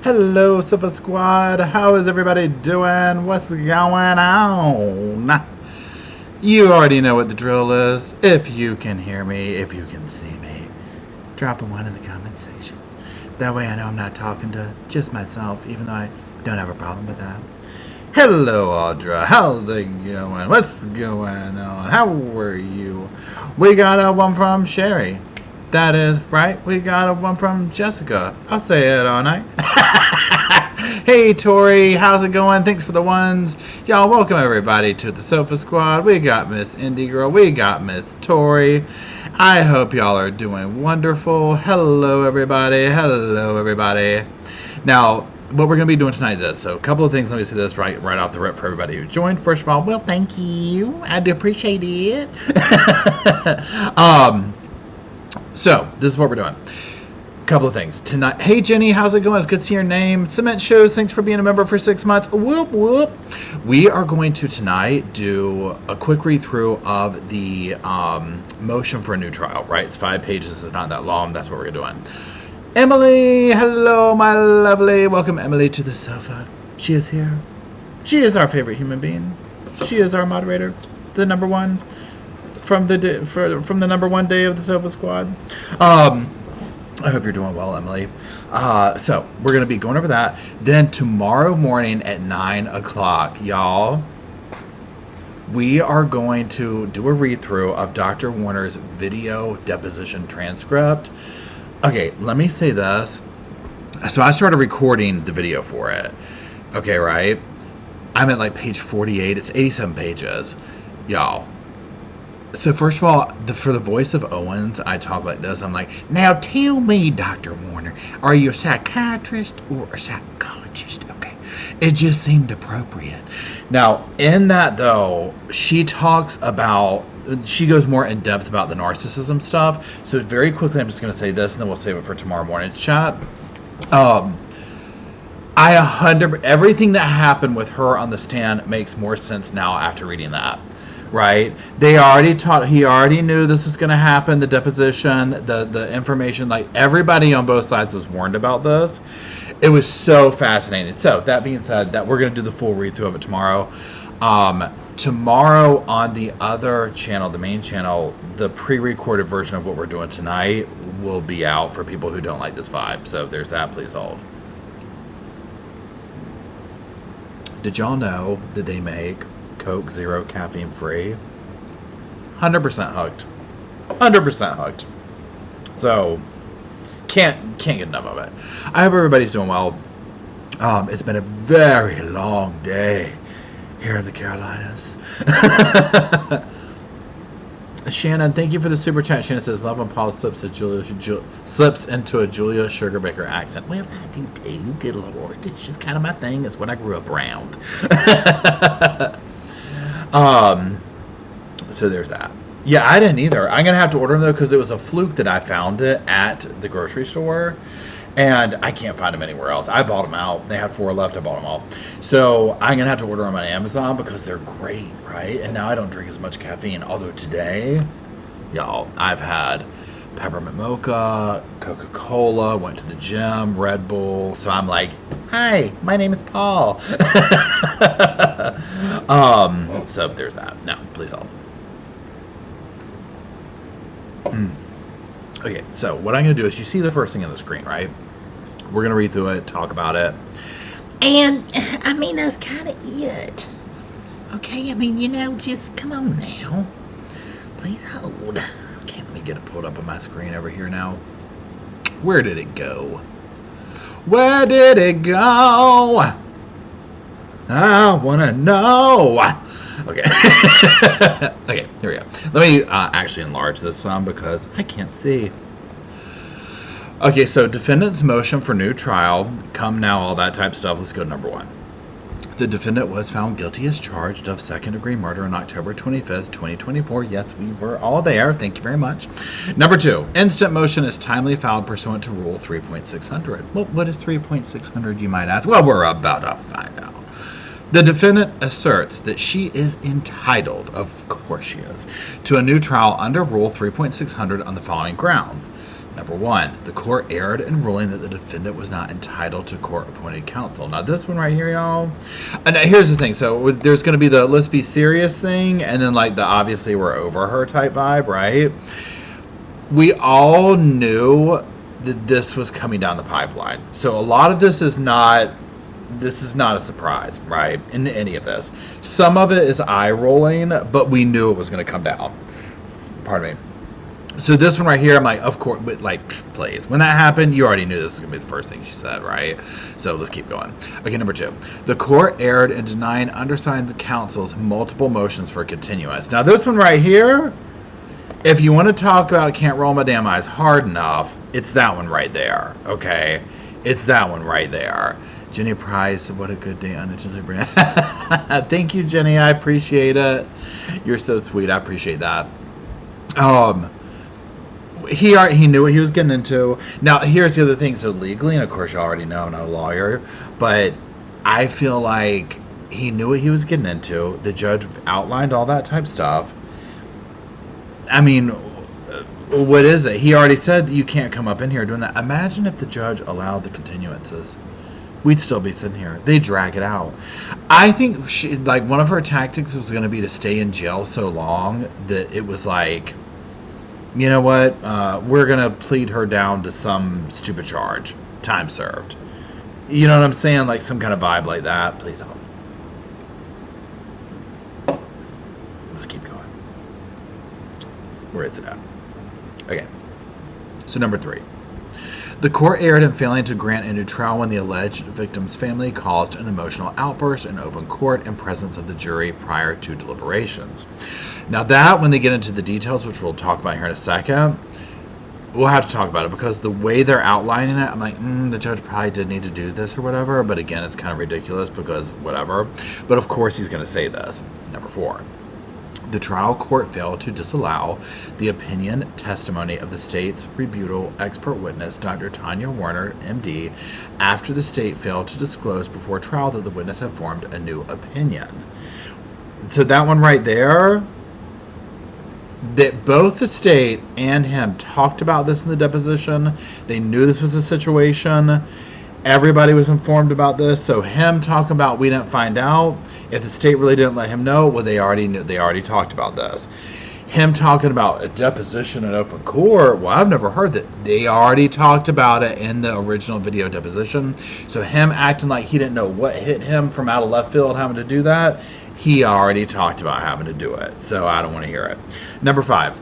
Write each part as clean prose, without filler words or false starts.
Hello, Sofa Squad. How is everybody doing? What's going on? You already know what the drill is. If you can hear me, if you can see me, drop a one in the comment section. That way I know I'm not talking to just myself, even though I don't have a problem with that. Hello, Audra. How's it going? What's going on? How are you? We got a one from Sherry. That is right. We got a one from Jessica. I'll say it all night. Hey, Tori. How's it going? Thanks for the ones. Y'all, welcome everybody to the Sofa Squad. We got Miss Indie Girl. We got Miss Tori. I hope y'all are doing wonderful. Hello, everybody. Hello, everybody. Now, what we're going to be doing tonight is this. So, a couple of things. Let me say this right off the rip for everybody who joined. First of all, well, thank you. I do appreciate it. So, this is what we're doing. Couple of things tonight. Hey Jenny, how's it going? It's good to see your name. Cement Shows, thanks for being a member for 6 months. Whoop whoop. We are going to tonight do a quick read through of the motion for a new trial. Right, it's 5 pages. It's not that long. That's what we're doing. Emily, hello, my lovely. Welcome Emily to the sofa. She is here. She is our favorite human being. She is our moderator, the number one from the number one day of the Sofa Squad. I hope you're doing well, Emily. So we're going to be going over that. Then tomorrow morning at 9 o'clock, y'all, we are going to do a read-through of Dr. Warner's video deposition transcript. Okay, let me say this. So I started recording the video for it. Okay, right? I'm at like page 48. It's 87 pages. Y'all. So first of all, for the voice of Owens, I talk like this. I'm like, now tell me, Dr. Warner, are you a psychiatrist or a psychologist? Okay. It just seemed appropriate. Now, in that, though, she goes more in depth about the narcissism stuff. So very quickly, I'm just going to say this, and then we'll save it for tomorrow morning's chat. Everything that happened with her on the stand makes more sense now after reading that. Right? He already knew this was going to happen, the deposition, the information, like everybody on both sides was warned about this. It was so fascinating. So that being said, that we're going to do the full read through of it tomorrow. Tomorrow on the other channel, the main channel, the pre-recorded version of what we're doing tonight will be out for people who don't like this vibe. So there's that. Please hold. Did y'all know that they make Coke Zero caffeine free? 100% hooked. 100% hooked. So can't get enough of it. I hope everybody's doing well. It's been a very long day here in the Carolinas. Shannon, thank you for the super chat. Shannon says, love when Paul slips into a Julia Sugarbaker accent. Well, I do too. Good Lord. It's just kind of my thing. It's what I grew up around. So there's that. Yeah, I didn't either. I'm gonna have to order them though because it was a fluke that I found it at the grocery store, and I can't find them anywhere else. I bought them out. They had 4 left. I bought them all. So I'm gonna have to order them on Amazon because they're great, right? And now I don't drink as much caffeine. Although today, y'all, I've had peppermint mocha, Coca-Cola, went to the gym, Red Bull. So I'm like, hi, my name is Paul. So there's that. Now, please hold. Okay, so what I'm going to do is, you see the first thing on the screen, right? We're going to read through it, talk about it. And, I mean, that's kind of it. Okay, I mean, just come on now. Please hold. Okay, let me get it pulled up on my screen over here now. Where did it go? Where did it go? I want to know. Okay. Okay, here we go. Let me actually enlarge this some because I can't see. Okay, so defendant's motion for new trial, come now, all that type of stuff. Let's go to number 1. The defendant was found guilty as charged of second-degree murder on October 25th, 2024. Yes, we were all there. Thank you very much. Number 2, instant motion is timely filed pursuant to Rule 3.600. Well, what is 3.600, you might ask? Well, we're about to find out. The defendant asserts that she is entitled, of course she is, to a new trial under Rule 3.600 on the following grounds. Number one, the court erred in ruling that the defendant was not entitled to court-appointed counsel. Now, this one right here, y'all. And here's the thing. So there's going to be the let's be serious thing, and then like the obviously we're over her type vibe, right? We all knew that this was coming down the pipeline. So a lot of this is not a surprise, right? In any of this. Some of it is eye-rolling, but we knew it was going to come down. Pardon me. So this one right here, I'm like, of course, but like, please. When that happened, you already knew this was going to be the first thing she said, right? So let's keep going. Okay, number two. The court erred in denying undersigned counsel's multiple motions for continuance. Now this one right here, if you want to talk about can't roll my damn eyes hard enough, it's that one right there, okay? It's that one right there. Jenny Price, what a good day, unintentionally brand. Thank you, Jenny. I appreciate it. You're so sweet. I appreciate that. He knew what he was getting into. Now, here's the other thing. So legally, and of course you already know, I'm not a lawyer, but I feel like he knew what he was getting into. The judge outlined all that type stuff. I mean, what is it? He already said you can't come up in here doing that. Imagine if the judge allowed the continuances. We'd still be sitting here. They drag it out. I think one of her tactics was going to be to stay in jail so long that it was like, you know what? We're going to plead her down to some stupid charge. Time served. You know what I'm saying? Like some kind of vibe like that. Please help. Let's keep going. Where is it at? Okay. So number three. The court erred in failing to grant a new trial when the alleged victim's family caused an emotional outburst in open court in presence of the jury prior to deliberations. Now that, when they get into the details, which we'll talk about here in a second, we'll have to talk about it because the way they're outlining it, I'm like, the judge probably did need to do this or whatever, but again, it's kind of ridiculous because whatever. But of course he's going to say this. Number four. The trial court failed to disallow the opinion testimony of the state's rebuttal expert witness, Dr. Tanya Warner, MD, after the state failed to disclose before trial that the witness had formed a new opinion. So that one right there, that both the state and him talked about this in the deposition. They knew this was a situation. Everybody was informed about this, so him talking about we didn't find out. If the state really didn't let him know, well, they already knew. They already talked about this. Him talking about a deposition in open court, well, I've never heard that. They already talked about it in the original video deposition. So him acting like he didn't know what hit him from out of left field having to do that, he already talked about having to do it. So I don't want to hear it. Number five,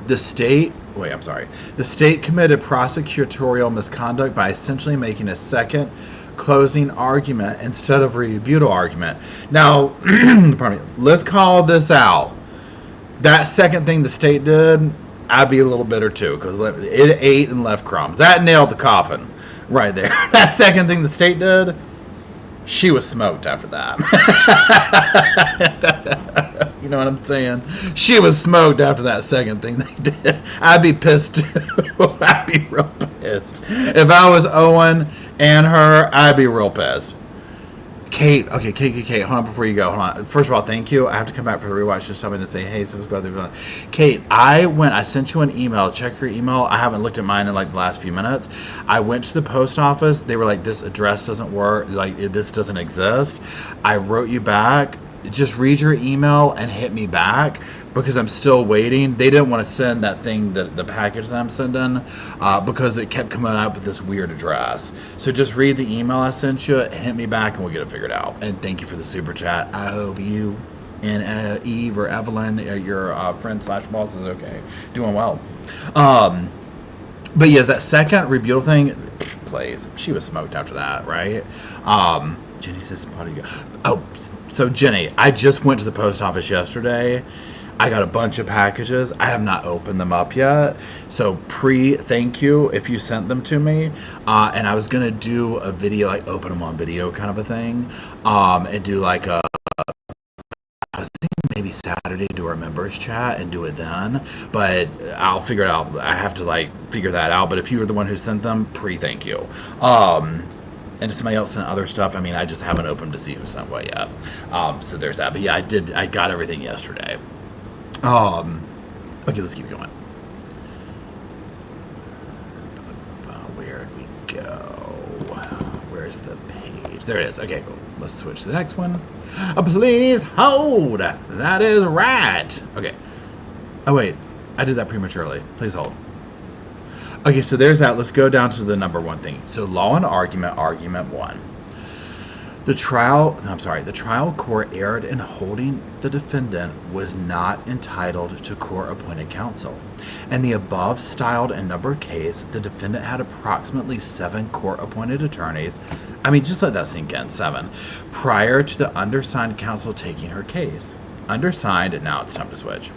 the state committed prosecutorial misconduct by essentially making a second closing argument instead of a rebuttal argument. Now, pardon me, let's call this out. That second thing the state did, I'd be a little bitter too, because it ate and left crumbs. That nailed the coffin right there. That second thing the state did, she was smoked after that. You know what I'm saying? She was smoked after that second thing they did. I'd be pissed too. I'd be real pissed. If I was Owen and her, I'd be real pissed. Kate, okay, Kate, hold on before you go. Hold on. First of all, thank you. I have to come back for the rewatch just something to say, hey, so what's going on? Kate, I sent you an email. Check your email. I haven't looked at mine in like the last few minutes. I went to the post office. They were like, this address doesn't work. Like, this doesn't exist. I wrote you back. Just read your email and hit me back because I'm still waiting. They didn't want to send that thing, the package that I'm sending, because it kept coming up with this weird address. So just read the email I sent you, hit me back, and we'll get it figured out. And thank you for the super chat. I hope you and Eve or Evelyn, your friend/boss, is okay, doing well. But yeah, that second rebuttal thing, please. She was smoked after that, right? Jenny says, oh, so Jenny, I just went to the post office yesterday. I got a bunch of packages. I have not opened them up yet. So thank you if you sent them to me. And I was going to do a video, like open them on video kind of a thing. And do like I was thinking maybe Saturday do our members chat and do it then. But I'll figure it out. I have to like figure that out. But if you were the one who sent them, thank you. And if somebody else sent other stuff, I mean, I just haven't opened to see who sent what yet. So there's that. But yeah, I got everything yesterday. Okay, let's keep going. go. Where's the page? There it is. Okay, cool. Let's switch to the next one. Please hold. That is right. Okay. Oh, wait. I did that prematurely. Please hold. Okay, so there's that. Let's go down to the number one thing. So law and argument, argument one. The trial court erred in holding the defendant was not entitled to court-appointed counsel. In the above-styled and numbered case, the defendant had approximately 7 court-appointed attorneys, just let that sink in, 7, prior to the undersigned counsel taking her case. Undersigned, now it's time to switch.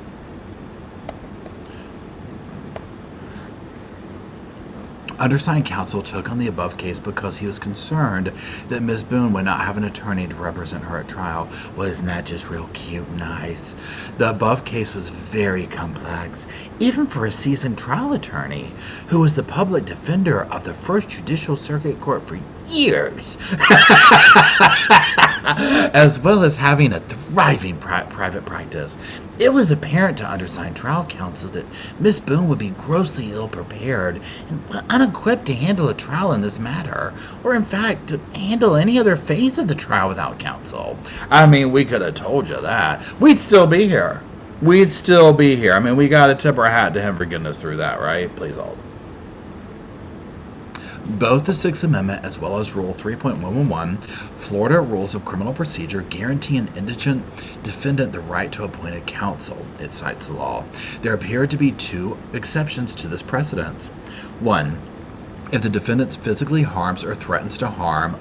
Undersigned counsel took on the above case because he was concerned that Ms. Boone would not have an attorney to represent her at trial. Well, isn't that just real cute and nice? The above case was very complex, even for a seasoned trial attorney, who was the public defender of the 1st Judicial Circuit Court for years, as well as having a thriving private practice. It was apparent to undersigned trial counsel that Miss Boone would be grossly ill-prepared and unequipped to handle a trial in this matter, or in fact, to handle any other phase of the trial without counsel. We could have told you that. We'd still be here. We got to tip our hat to him for getting us through that, right? Please hold. Both the Sixth Amendment as well as Rule 3.111, Florida Rules of Criminal Procedure, guarantee an indigent defendant the right to appointed counsel. It cites the law. There appear to be 2 exceptions to this precedent. 1, if the defendant physically harms or threatens to harm,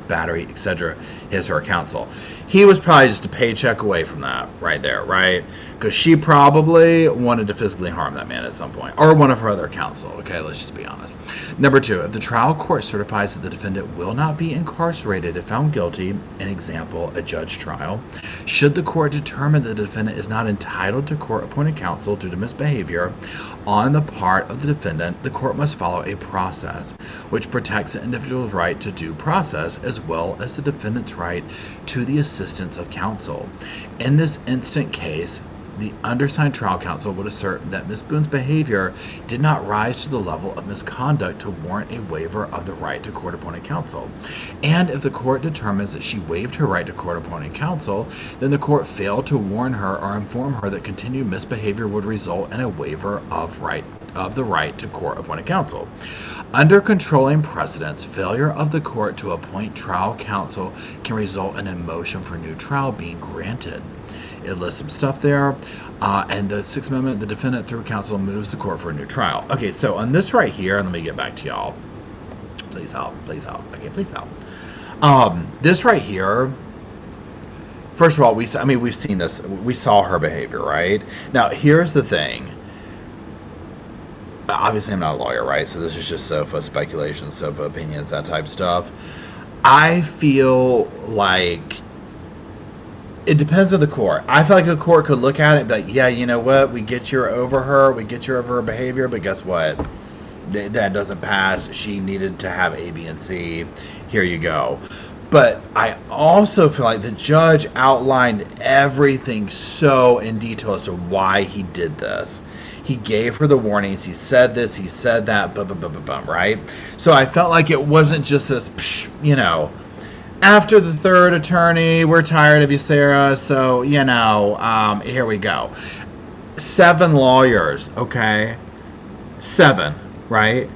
battery, etc., his or her counsel. He was probably just a paycheck away from that right there, right? Because she probably wanted to physically harm that man at some point, or one of her other counsel. Okay, let's just be honest. Number 2, if the trial court certifies that the defendant will not be incarcerated if found guilty, an example, a judge trial, should the court determine that the defendant is not entitled to court-appointed counsel due to misbehavior on the part of the defendant, the court must follow a process which protects the individual's right to due process as well as the defendant's right to the assistance of counsel. In this instant case, the undersigned trial counsel would assert that Ms. Boone's behavior did not rise to the level of misconduct to warrant a waiver of the right to court-appointed counsel. And if the court determines that she waived her right to court-appointed counsel, then the court failed to warn her or inform her that continued misbehavior would result in a waiver of the right to court-appointed counsel. Under controlling precedents, failure of the court to appoint trial counsel can result in a motion for new trial being granted. It lists some stuff there. And the Sixth Amendment, the defendant through counsel moves the court for a new trial. Okay, so on this right here, and let me get back to y'all. Please help. Okay, please help. This right here, first of all, we've seen this. We saw her behavior, right? Now, here's the thing. Obviously, I'm not a lawyer, right? So this is just sofa speculation, sofa opinions, that type of stuff. I feel like it depends on the court. I feel like a court could look at it and be like, yeah, you know what? We get you over her. We get you over her behavior. But guess what? That doesn't pass. She needed to have A, B, and C. Here you go. But I also feel like the judge outlined everything so in detail as to why he did this. He gave her the warnings. He said this. He said that. Right? So I felt like it wasn't just this, after the 3rd attorney, we're tired of you, Sarah. So, here we go. 7 lawyers, okay? 7, right?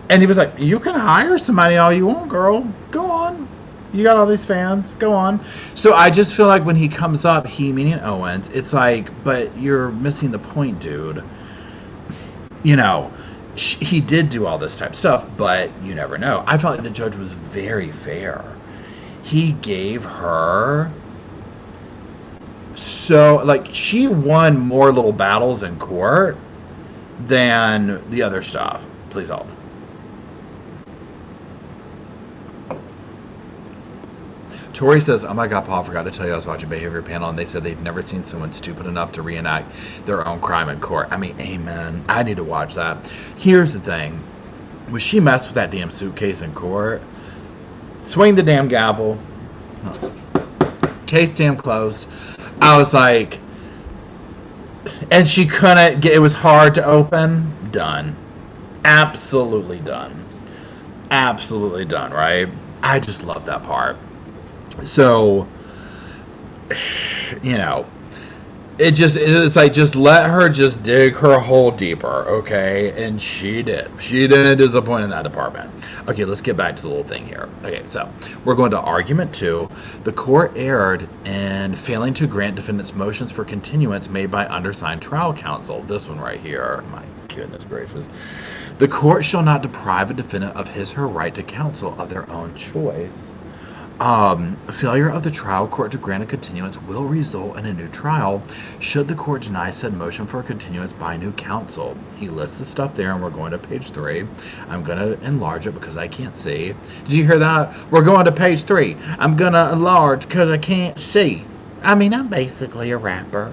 And he was like, you can hire somebody all you want, girl. Go on. You got all these fans. Go on. So I just feel like when he comes up, he meaning Owens, it's like, but you're missing the point, dude. He did do all this type of stuff, but you never know. I felt like the judge was very fair. He gave her she won more little battles in court than the other stuff. Please hold. Tori says, oh my God, Paul, I forgot to tell you I was watching Behavior Panel and they said they've never seen someone stupid enough to reenact their own crime in court. Amen. I need to watch that. Here's the thing. When she messed with that damn suitcase in court, swing the damn gavel, case damn closed. I was like, and she couldn't get, it was hard to open. Done. Absolutely done. absolutely done, right? I just love that part. So, you know, it's like, just let her just dig her hole deeper, okay? And she didn't disappoint in that department. Okay, let's get back to the little thing here. Okay, so we're going to argument 2. The court erred in failing to grant defendants motions for continuance made by undersigned trial counsel. This one right here, my goodness gracious. The court shall not deprive a defendant of his or her right to counsel of their own choice. Failure of the trial court to grant a continuance will result in a new trial should the court deny said motion for a continuance by new counsel. He lists the stuff there, and we're going to page 3. I'm going to enlarge it because I can't see. Did you hear that? We're going to page 3. I'm going to enlarge because I can't see. I mean, I'm basically a rapper.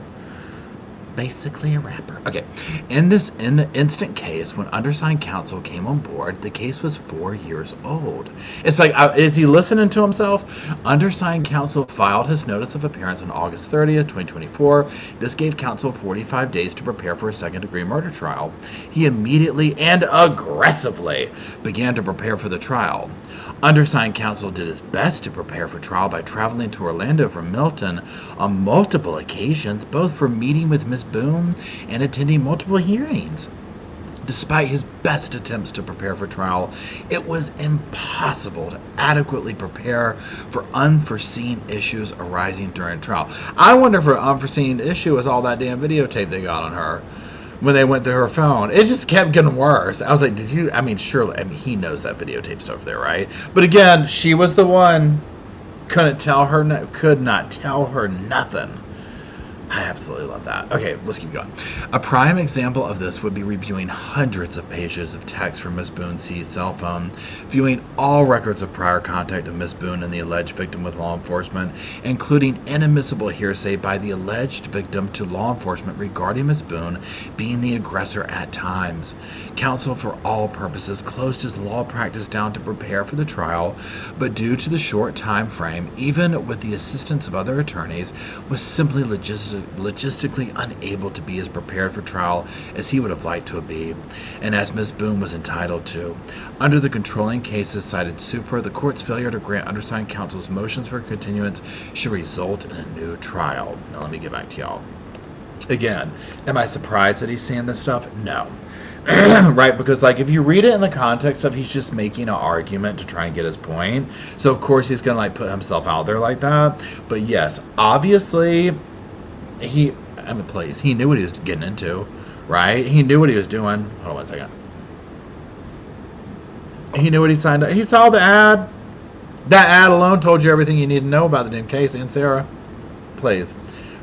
Okay. In the instant case, when undersigned counsel came on board, the case was 4 years old. It's like, is he listening to himself? Undersigned counsel filed his notice of appearance on August 30th, 2024. This gave counsel 45 days to prepare for a second-degree murder trial. He immediately and aggressively began to prepare for the trial. Undersigned counsel did his best to prepare for trial by traveling to Orlando from Milton on multiple occasions, both for meeting with Ms. Boone and attending multiple hearings. Despite his best attempts to prepare for trial, it was impossible to adequately prepare for unforeseen issues arising during trial. I wonder if her unforeseen issue was all that damn videotape they got on her when they went through her phone. It just kept getting worse. I was like, surely, he knows that videotape's over there, right? But again, she was the one, could not tell her nothing. I absolutely love that. Okay, let's keep going. A prime example of this would be reviewing hundreds of pages of text from Miss Boone C's cell phone, viewing all records of prior contact of Miss Boone and the alleged victim with law enforcement, including inadmissible hearsay by the alleged victim to law enforcement regarding Miss Boone being the aggressor at times. Counsel, for all purposes, closed his law practice down to prepare for the trial, but due to the short time frame, even with the assistance of other attorneys, was simply logistically unable to be as prepared for trial as he would have liked to be, and as Ms. Boone was entitled to. Under the controlling cases cited supra, the court's failure to grant undersigned counsel's motions for continuance should result in a new trial. Now let me get back to y'all. Again, am I surprised that he's saying this stuff? No. Right, because like if you read it in the context of he's just making an argument to try and get his point, so of course he's gonna like put himself out there like that. But yes, obviously he knew what he was getting into, right? He knew what he was doing. Hold on one second. He knew what he signed up. He saw the ad. That ad alone told you everything you need to know about the damn case. And Sarah, please,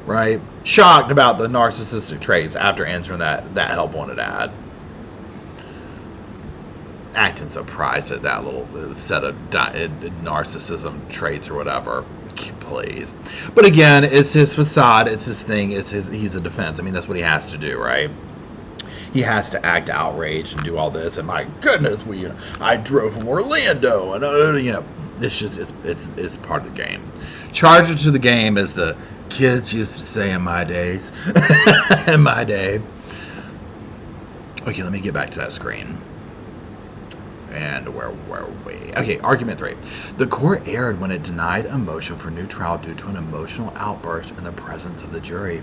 right? Shocked about the narcissistic traits after answering that help wanted ad. Acting surprised at that little set of narcissism traits or whatever. Please. But again, it's his facade, it's his thing, he's a defense. I mean, that's what he has to do, right? He has to act outraged and do all this, and my goodness, I drove from Orlando, and it's part of the game. Charge it to the game, as the kids used to say in my days. In my day. Okay, let me get back to that screen. And where were we? Okay, argument 3. The court erred when it denied a motion for new trial due to an emotional outburst in the presence of the jury.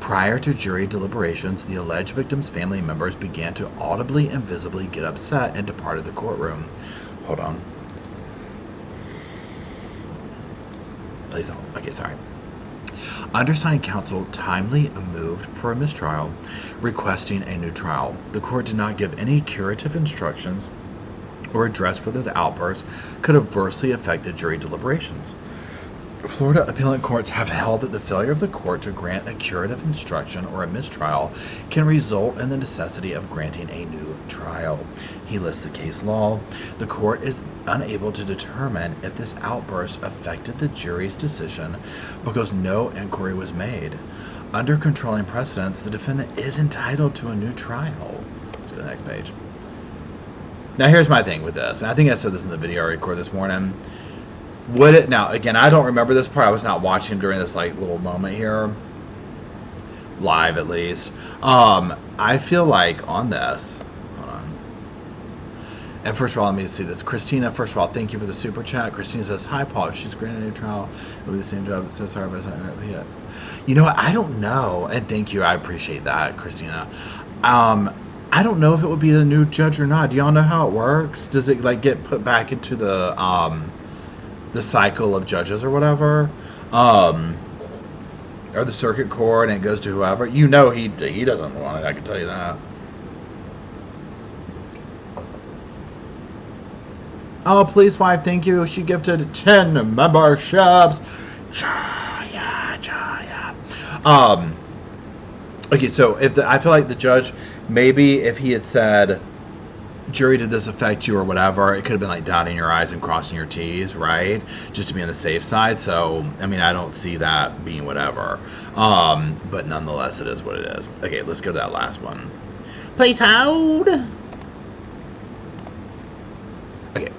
Prior to jury deliberations, the alleged victim's family members began to audibly and visibly get upset and departed the courtroom. Hold on. Please don't. Okay, sorry. Undersigned counsel timely moved for a mistrial, requesting a new trial. The court did not give any curative instructions or address whether the outburst could adversely affect the jury deliberations. Florida appellate courts have held that the failure of the court to grant a curative instruction or a mistrial can result in the necessity of granting a new trial. He lists the case law. The court is unable to determine if this outburst affected the jury's decision because no inquiry was made. Under controlling precedents, the defendant is entitled to a new trial. Let's go to the next page. Now here's my thing with this, and I think I said this in the video I recorded this morning. Now again, I don't remember this part. I was not watching during this like little moment here, live at least. I feel like on this, hold on. And first of all, let me see this. Christina, first of all, thank you for the super chat. Christina says, "Hi, Paul. She's granted a new trial. It'll be the same job. So sorry about that yet." You know what? I don't know. And thank you. I appreciate that, Christina. I don't know if it would be the new judge or not. Do y'all know how it works? Does it like get put back into the cycle of judges or whatever? Or the circuit court, and it goes to whoever? You know, he doesn't want it. I can tell you that. Oh, please, wife, thank you. She gifted 10 memberships. Jaya. Okay, so I feel like the judge, maybe if he had said, "Jury, did this affect you?" or whatever, it could have been like dotting your I's and crossing your T's, right? Just to be on the safe side. So, I mean, I don't see that being whatever. But nonetheless, it is what it is. Okay, let's go to that last one. Please hold. Okay.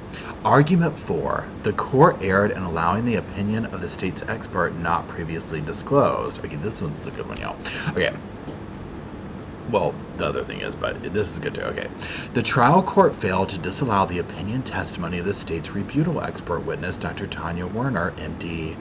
Argument 4. The court erred in allowing the opinion of the state's expert not previously disclosed. Okay, this one's a good one, y'all. Okay. Well, the other thing is, but this is good too. Okay. The trial court failed to disallow the opinion testimony of the state's rebuttal expert witness, Dr. Tanya Werner, MD,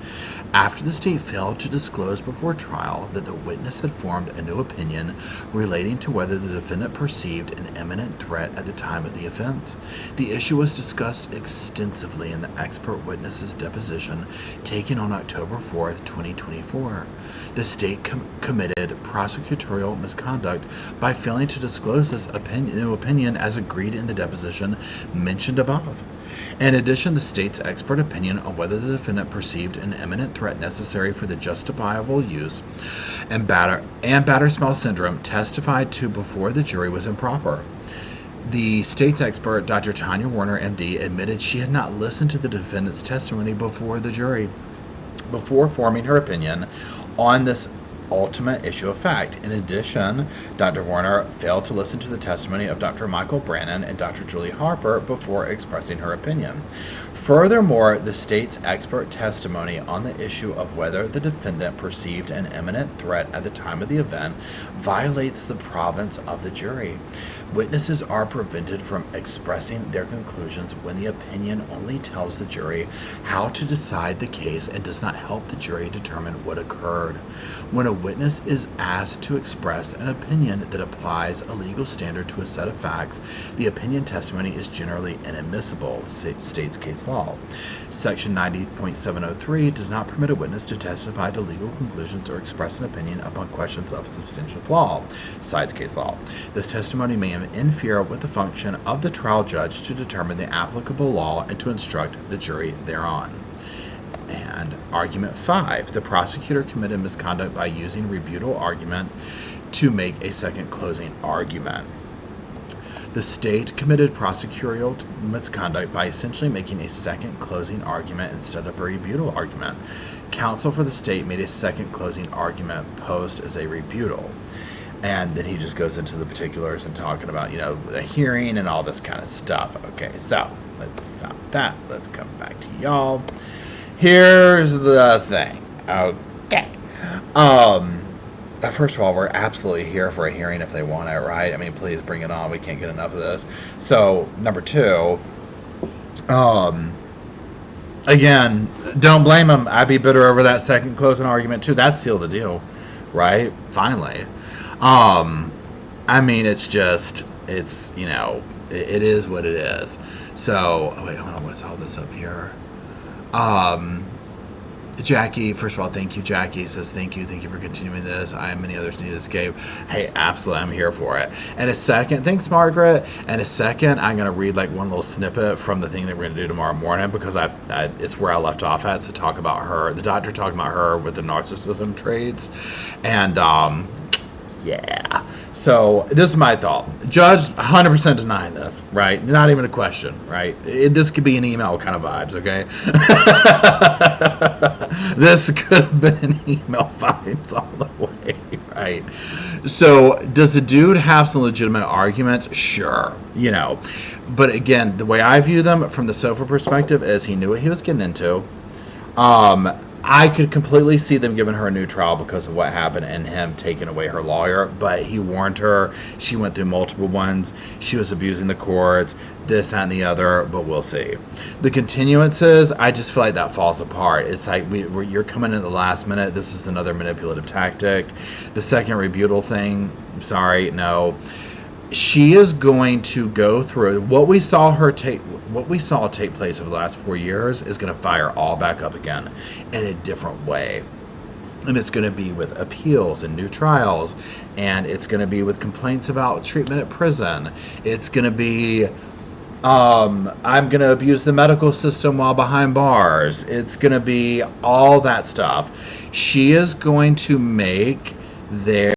after the state failed to disclose before trial that the witness had formed a new opinion relating to whether the defendant perceived an imminent threat at the time of the offense. The issue was discussed extensively in the expert witness's deposition taken on October 4th, 2024. The state committed prosecutorial misconduct by failing to disclose this new opinion as agreed in the deposition mentioned above. In addition, the state's expert opinion on whether the defendant perceived an imminent threat necessary for the justifiable use and Bader-Small syndrome testified to before the jury was improper. The state's expert, Dr. Tanya Werner, MD, admitted she had not listened to the defendant's testimony before the jury, before forming her opinion on this ultimate issue of fact. In addition, Dr. Werner failed to listen to the testimony of Dr. Michael Brannon and Dr. Julie Harper before expressing her opinion. Furthermore, the state's expert testimony on the issue of whether the defendant perceived an imminent threat at the time of the event violates the province of the jury. Witnesses are prevented from expressing their conclusions when the opinion only tells the jury how to decide the case and does not help the jury determine what occurred. When a witness is asked to express an opinion that applies a legal standard to a set of facts, the opinion testimony is generally inadmissible, states case law. Section 90.703 does not permit a witness to testify to legal conclusions or express an opinion upon questions of substantial flaw, cites case law. This testimony may interfere with the function of the trial judge to determine the applicable law and to instruct the jury thereon. And argument 5, the prosecutor committed misconduct by using rebuttal argument to make a second closing argument. The state committed prosecutorial misconduct by essentially making a second closing argument instead of a rebuttal argument. Counsel for the state made a second closing argument posed as a rebuttal. And then he just goes into the particulars and talking about, the hearing and all this kind of stuff. Okay, so let's stop that. Let's come back to y'all. Here's the thing. Okay. First of all, we're absolutely here for a hearing if they want it, right? I mean, please bring it on. We can't get enough of this. So, number 2, again, don't blame them. I'd be bitter over that second closing argument too. That sealed the deal, right? Finally. I mean, it is what it is. So, wait, hold on, what's all this up here? Jackie, first of all, thank you. Jackie says, thank you for continuing this. I and many others need to escape. Hey, absolutely, I'm here for it. And a second, thanks, Margaret. And a second, I'm going to read like one little snippet from the thing that we're going to do tomorrow morning because it's where I left off at, to talk about her, the doctor talking about her with the narcissism traits. And, yeah. So this is my thought. Judge 100% denying this, right? Not even a question, right? This could be an email kind of vibes, okay? This could have been an email vibes all the way, right? So does the dude have some legitimate arguments? Sure, But again, the way I view them from the sofa perspective is he knew what he was getting into. I could completely see them giving her a new trial because of what happened and him taking away her lawyer, but he warned her. She went through multiple ones. She was abusing the courts, this and the other, but we'll see. The continuances, I just feel like that falls apart. It's like you're coming in at the last minute. This is another manipulative tactic. The second rebuttal thing, sorry, no. She is going to go through what we saw take place over the last 4 years is going to fire all back up again in a different way. And it's going to be with appeals and new trials, and it's going to be with complaints about treatment at prison. It's going to be I'm going to abuse the medical system while behind bars. It's going to be all that stuff. She is going to make their,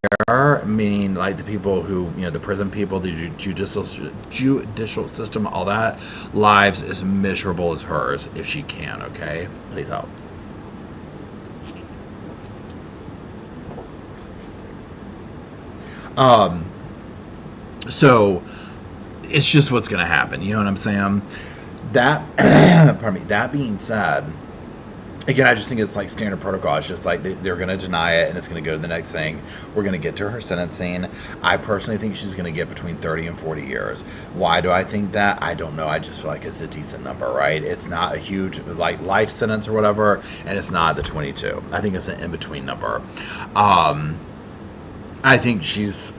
meaning like the people who, the prison people, the judicial system, all that, lives as miserable as hers if she can. Okay, please help. So it's just what's going to happen. You know what I'm saying? That, pardon me. That being said, again, I just think it's like standard protocol. It's just like they're going to deny it, and it's going to go to the next thing. We're going to get to her sentencing. I personally think she's going to get between 30 and 40 years. Why do I think that? I don't know. I just feel like it's a decent number, right? It's not a huge like life sentence or whatever, and it's not the 22. I think it's an in-between number. I think she's,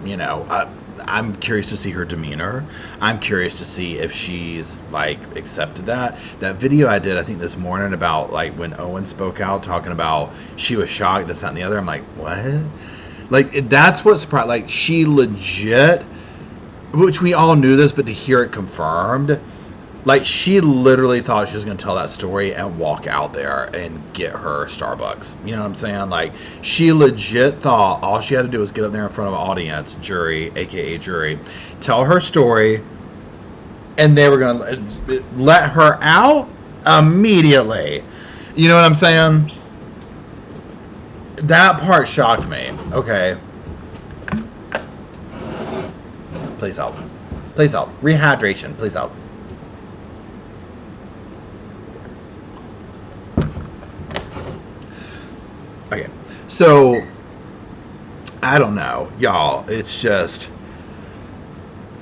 I'm curious to see her demeanor. I'm curious to see if she's like accepted that. That video I did, I think this morning, about like when Owen spoke out talking about she was shocked, this, that, and the other. I'm like, what? Like, that's what surprised. Like, she legit, which we all knew this, but to hear it confirmed, like, she literally thought she was going to tell that story and walk out there and get her Starbucks. You know what I'm saying? Like, she legit thought all she had to do was get up there in front of an audience, jury, aka jury, tell her story, and they were going to let her out immediately. You know what I'm saying? That part shocked me. Okay. Please help. Please help. Rehydration. Please help. Okay, so I don't know, y'all. It's just,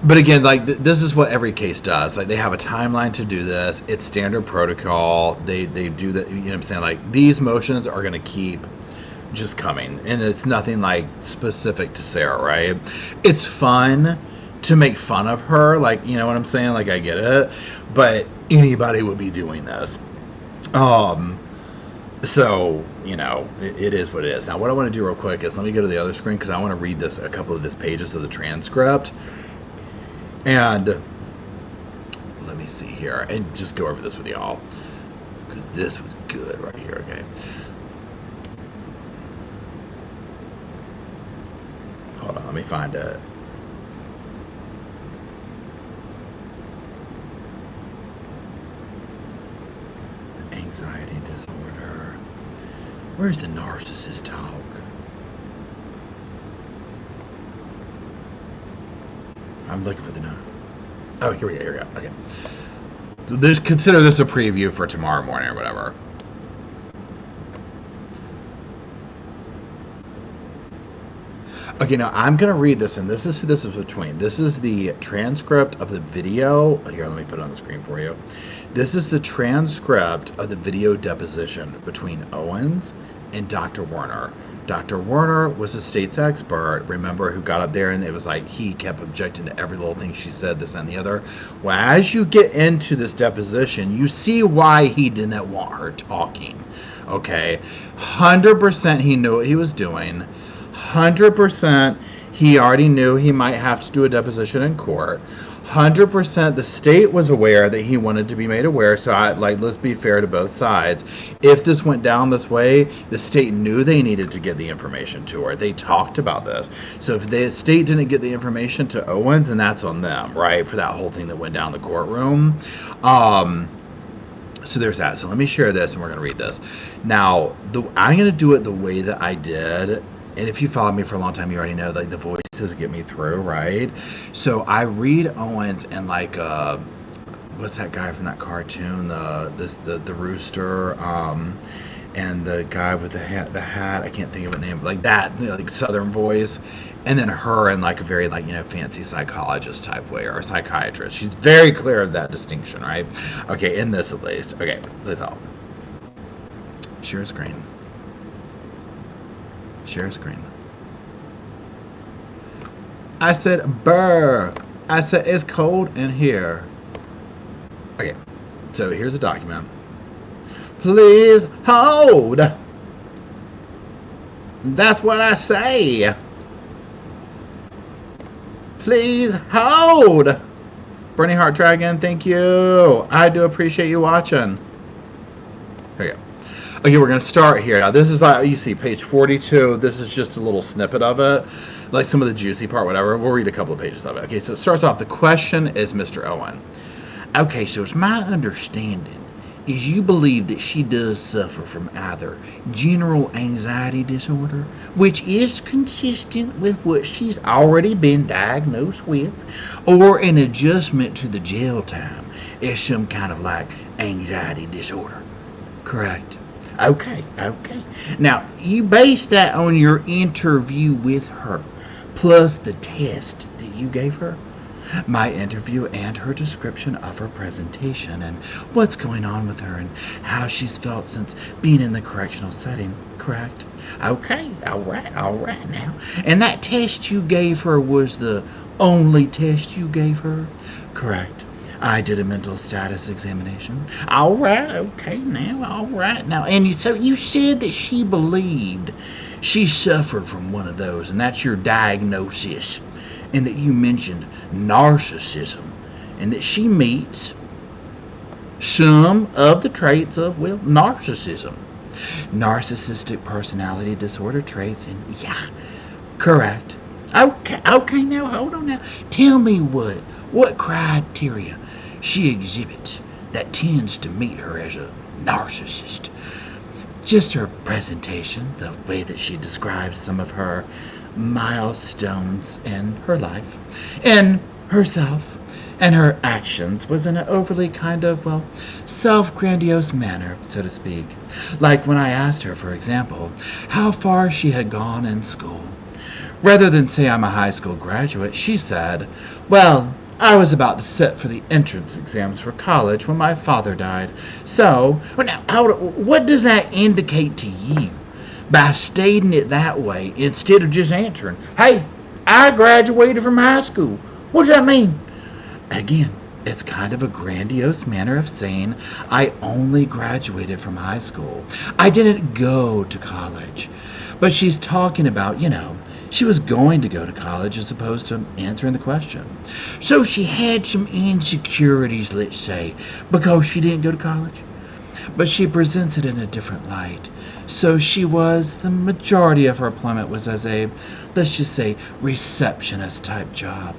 but again, like this is what every case does. Like, they have a timeline to do this. It's standard protocol. They do that. You know what I'm saying? Like, these motions are going to keep just coming, and it's nothing like specific to Sarah, right? It's fun to make fun of her, like, you know what I'm saying? Like, I get it, but anybody would be doing this. So, it is what it is. Now, what I want to do real quick is let me go to the other screen because I want to read a couple of these pages of the transcript. And let me see here and just go over this with y'all because this was good right here, okay? Hold on, let me find it. Anxiety disorder. Where's the narcissist talk? I'm looking for the note. Oh, here we go. Okay. Consider this a preview for tomorrow morning or whatever. Okay, now I'm going to read this, and this is who this is between. This is the transcript of the video. Here, let me put it on the screen for you. This is the transcript of the video deposition between Owens and Dr. Werner. Dr. Werner was the state's expert, remember, who got up there, and it was like he kept objecting to every little thing she said, this and the other. Well, as you get into this deposition, you see why he didn't want her talking. Okay, 100% he knew what he was doing. 100% he already knew he might have to do a deposition in court. 100% the state was aware that he wanted to be made aware, so let's be fair to both sides. If this went down this way, the state knew they needed to get the information to her. They talked about this. So if the state didn't get the information to Owens, and that's on them, right, for that whole thing that went down the courtroom. So there's that. So let me share this, and we're going to read this. Now, I'm going to do it the way that I did. And if you followed me for a long time, you already know, like, the voices get me through, right? So I read Owens and, like, what's that guy from that cartoon, the rooster, and the guy with the hat, I can't think of a name, like that, like Southern voice, and then her in like a very like fancy psychologist type way, or a psychiatrist. She's very clear of that distinction, right? Okay, in this at least. Okay, please help. Share screen. Share screen. I said burr. I said it's cold in here. Okay, so here's a document. Please hold. That's what I say. Please hold. Burning Heart Dragon, thank you. I do appreciate you watching. Here you go. Okay, we're going to start here. Now, this is, you see, page 42. This is just a little snippet of it. Like some of the juicy part, whatever. We'll read a couple of pages of it. Okay, so it starts off. The question is Mr. Owen. Okay, so it's my understanding is you believe that she does suffer from either general anxiety disorder, which is consistent with what she's already been diagnosed with, or an adjustment to the jail time is some kind of like anxiety disorder. Correct. Okay. Now, you base that on your interview with her, plus the test that you gave her. My interview and her description of her presentation and what's going on with her and how she's felt since being in the correctional setting, correct? Okay, all right now. And that test you gave her was the only test you gave her? Correct. I did a mental status examination. All right now. And so you said that she believed she suffered from one of those, and that's your diagnosis. And that you mentioned narcissism, and that she meets some of the traits of, well, narcissism. Narcissistic personality disorder traits, and yeah, correct. Okay, now, hold on now. Tell me what criteria she exhibits that tends to meet her as a narcissist. Just her presentation, the way that she describes some of her milestones in her life and herself and her actions was in an overly kind of, well, self-grandiose manner, so to speak. Like when I asked her, for example, how far she had gone in school. Rather than say I'm a high school graduate, she said, well, I was about to sit for the entrance exams for college when my father died. So, now, what does that indicate to you? By stating it that way, instead of just answering, hey, I graduated from high school. What does that mean? Again, it's kind of a grandiose manner of saying, I only graduated from high school. I didn't go to college. But she's talking about, she was going to go to college as opposed to answering the question. So she had some insecurities, let's say, because she didn't go to college. But she presents it in a different light. So the majority of her employment was as a, let's just say, receptionist type job,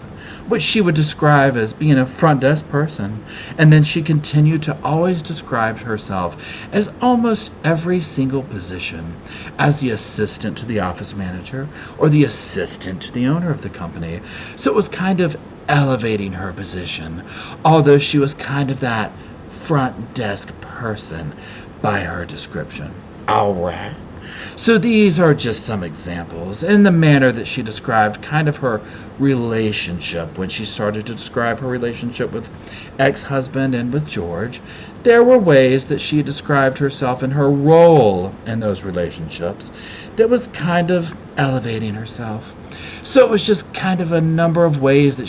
which she would describe as being a front desk person. And then she continued to always describe herself as almost every single position as the assistant to the office manager or the assistant to the owner of the company. So it was kind of elevating her position, although she was kind of that front desk person by her description. All right. So these are just some examples in the manner that she described kind of her relationship when she started to describe her relationship with ex-husband and with George. There were ways that she described herself and her role in those relationships that was kind of elevating herself. So it was just kind of a number of ways that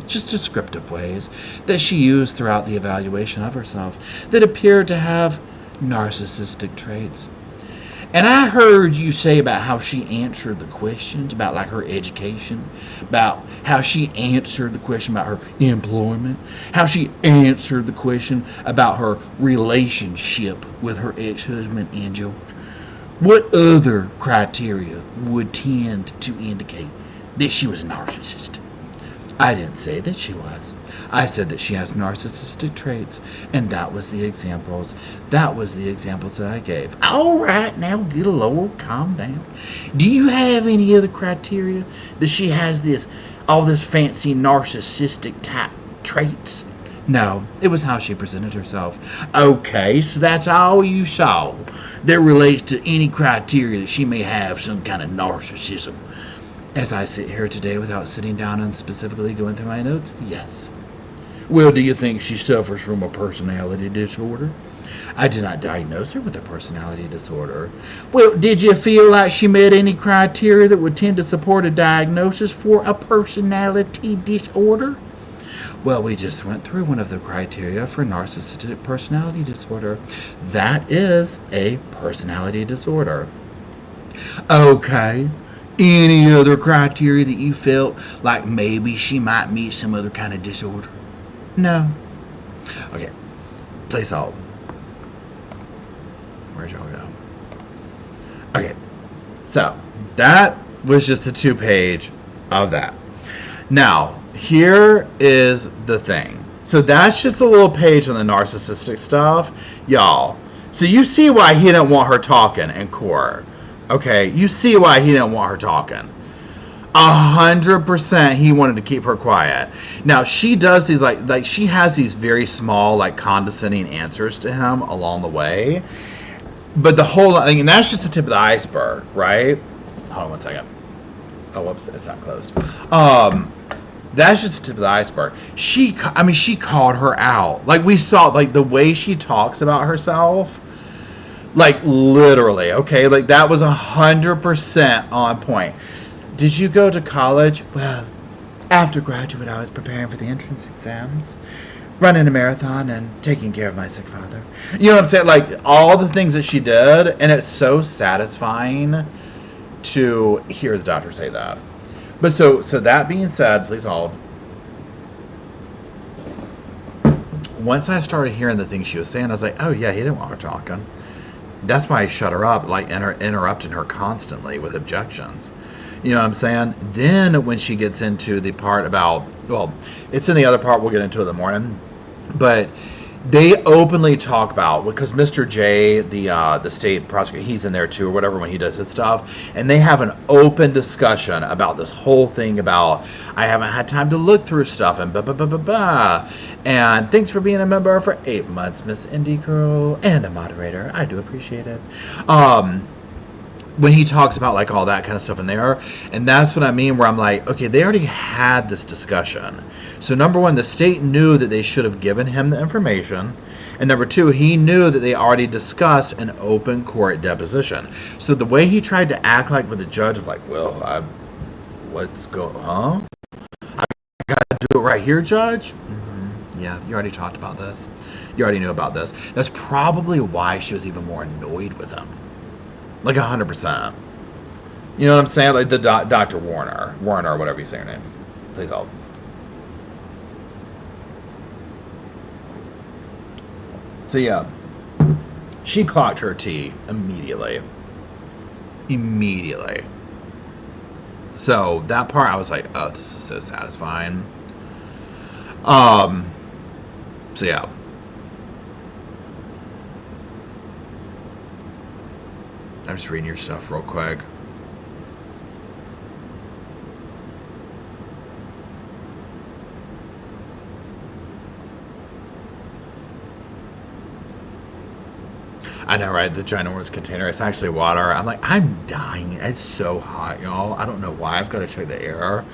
just descriptive ways that she used throughout the evaluation of herself that appeared to have narcissistic traits. And I heard you say about how she answered the questions, about like her education, about how she answered the question about her employment, how she answered the question about her relationship with her ex-husband and George. What other criteria would tend to indicate that she was a narcissist? I didn't say that she was. I said that she has narcissistic traits, and that was the examples. That was the examples that I gave. All right, now get a lower, calm down. Do you have any other criteria that she has all this fancy narcissistic type traits No, it was how she presented herself. Okay, so that's all you saw that relates to any criteria that she may have some kind of narcissism. As I sit here today without sitting down and specifically going through my notes, yes. Well, do you think she suffers from a personality disorder? I did not diagnose her with a personality disorder. Well, did you feel like she met any criteria that would tend to support a diagnosis for a personality disorder? Well, we just went through one of the criteria for narcissistic personality disorder. That is a personality disorder. Okay. Any other criteria that you felt like maybe she might meet some other kind of disorder? No. Okay. Please hold. Where'd y'all go? Okay. So, that was just a 2-page of that. Now, here is the thing. So that's just a little page on the narcissistic stuff. Y'all. So you see why he didn't want her talking in court. Okay, you see why he didn't want her talking. 100% he wanted to keep her quiet. Now she does these like she has these very small like condescending answers to him along the way. But the whole and that's just the tip of the iceberg, right? Hold on one second. Oh, whoops, it's not closed. That's just the tip of the iceberg. She called her out. Like we saw, like the way she talks about herself. Like literally, okay? Like that was 100% on point. Did you go to college? Well, after graduate, I was preparing for the entrance exams, running a marathon, and taking care of my sick father. You know what I'm saying? Like all the things that she did, and it's so satisfying to hear the doctor say that. But so that being said, please hold. Once I started hearing the things she was saying, I was like, oh yeah, he didn't want her talking. That's why I shut her up, like interrupting her constantly with objections. You know what I'm saying? Then when she gets into the part about, well, it's in the other part we'll get into in the morning, but they openly talk about, because Mr. J, the state prosecutor, he's in there too or whatever when he does his stuff, and they have an open discussion about this whole thing about, I haven't had time to look through stuff and and thanks for being a member for 8 months, Miss Indie Girl, and a moderator. I do appreciate it. When he talks about like all that kind of stuff in there, and that's what I mean where I'm like, okay, they already had this discussion. So number one, the state knew that they should have given him the information, and number two, he knew that they already discussed an open court deposition. So the way he tried to act like with the judge of like, well, let's go, huh? I gotta do it right here, Judge? Yeah, you already talked about this. You already knew about this. That's probably why she was even more annoyed with him. Like 100%. You know what I'm saying? Like the Dr. Warner, or whatever you say her name. Please hold. So yeah, she clocked her T immediately. So that part I was like, oh, this is so satisfying. So yeah. I'm just reading your stuff real quick. I know, right? The ginormous container. It's actually water. I'm like, I'm dying. It's so hot, y'all. I don't know why. I've got to check the air.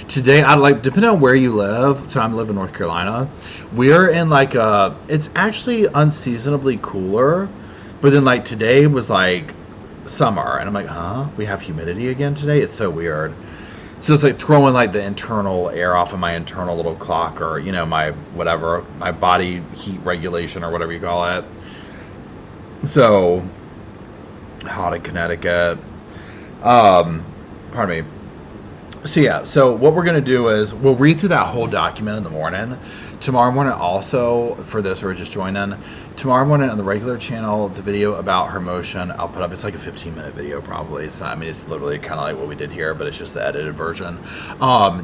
Today, I like, depending on where you live, so I'm living in North Carolina, we're in like it's actually unseasonably cooler, but then like today was like summer, and I'm like, huh? We have humidity again today? It's so weird. So it's like throwing like the internal air off of my internal little clock, or, you know, my whatever, my body heat regulation or whatever you call it. So hot in Connecticut. Pardon me. So yeah, so what we're going to do is we'll read through that whole document in the morning. Tomorrow morning also, for this or just join in, tomorrow morning on the regular channel, the video about her motion, I'll put up, it's like a 15-minute video probably. It's not, I mean, it's literally kind of like what we did here, but it's just the edited version.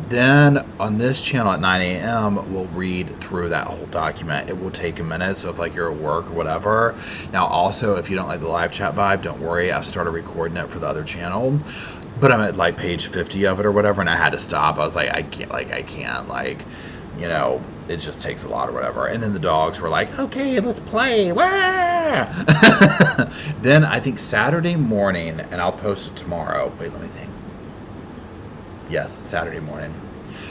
Then on this channel at 9 a.m., we'll read through that whole document. It will take a minute, so if like you're at work or whatever. Now also, if you don't like the live chat vibe, don't worry, I've started recording it for the other channel. But I'm at like page 50 of it or whatever, and I had to stop. I was like, I can't you know, it just takes a lot or whatever. And then the dogs were like, okay, let's play. Wah! Then I think Saturday morning, and I'll post it tomorrow. Wait, let me think. Yes, Saturday morning.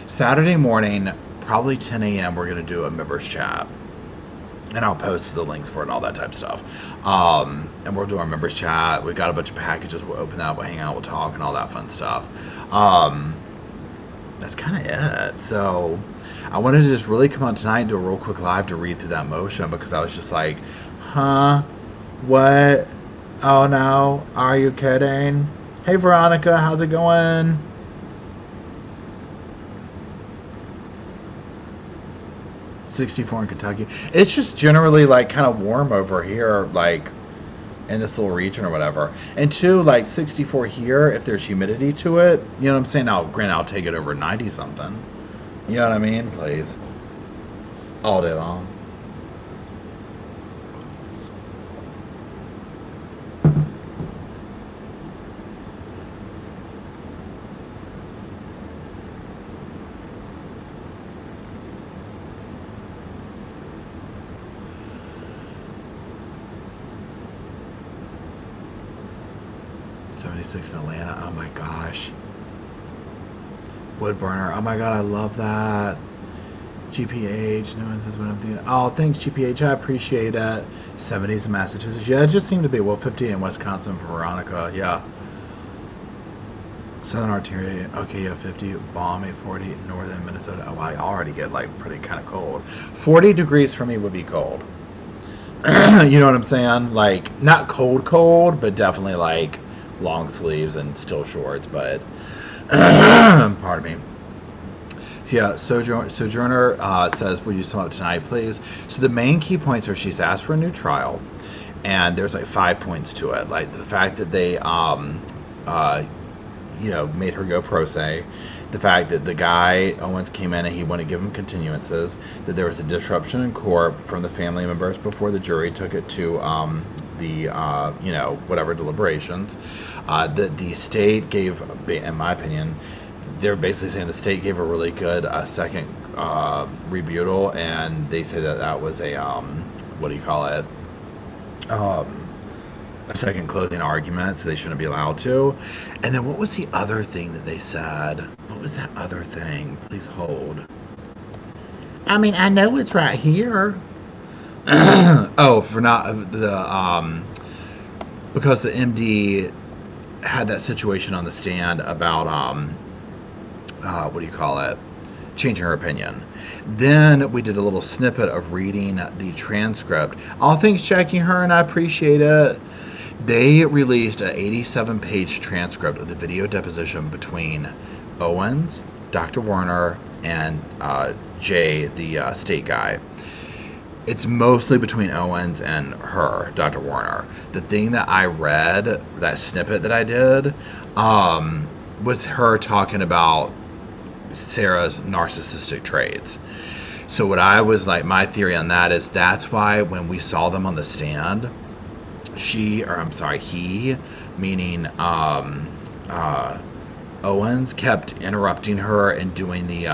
Saturday morning, probably 10 a.m., we're going to do a members chat. And I'll post the links for it and all that type of stuff. And we'll do our members chat. We've got a bunch of packages. We'll open up, we'll hang out, we'll talk, and all that fun stuff. That's kind of it. So I wanted to just really come on tonight and do a real quick live to read through that motion, because I was just like, huh? What? Oh no, are you kidding? Hey Veronica, how's it going? '64 in Kentucky. It's just generally like kind of warm over here, like in this little region or whatever. And two, like 64 here, if there's humidity to it, you know what I'm saying? Now, granted, I'll take it over 90 something. You know what I mean? Please. All day long. '76 in Atlanta. Oh my gosh. Wood burner. Oh my god, I love that. GPH. No one says what I'm thinking. Oh, thanks, GPH. I appreciate it. '70s in Massachusetts. Yeah, it just seemed to be, well, 50 in Wisconsin for Veronica. Yeah. Southern Arteria. Okay, yeah, 50. Balmy, 40. Northern Minnesota. Oh, I already get like pretty kind of cold. 40 degrees for me would be cold. You know what I'm saying? Like, not cold, cold, but definitely like long sleeves and still shorts, but pardon me. So yeah, Sojourner says, would you sum up tonight, please? So the main key points are she's asked for a new trial, and there's like 5 points to it. Like the fact that they, made her go pro se. The fact that the guy, Owens, came in and he wanted to give him continuances. That there was a disruption in court from the family members before the jury took it to whatever deliberations. That the state gave, in my opinion, they're basically saying the state gave a really good second rebuttal, and they say that was a a second closing argument, so they shouldn't be allowed to. And then what was the other thing that they said? What was that other thing? Please hold. I mean, I know it's right here. Oh, for not the because the MD had that situation on the stand about changing her opinion. Then we did a little snippet of reading the transcript. All things Jackie Hearn, I appreciate it. They released an 87-page transcript of the video deposition between Owens, Dr. Warner, and Jay, the state guy. It's mostly between Owens and her, Dr. Warner. The thing that I read, that snippet that I did, was her talking about Sarah's narcissistic traits. So what I was like, my theory on that is that's why when we saw them on the stand, he, meaning Owens, kept interrupting her and doing the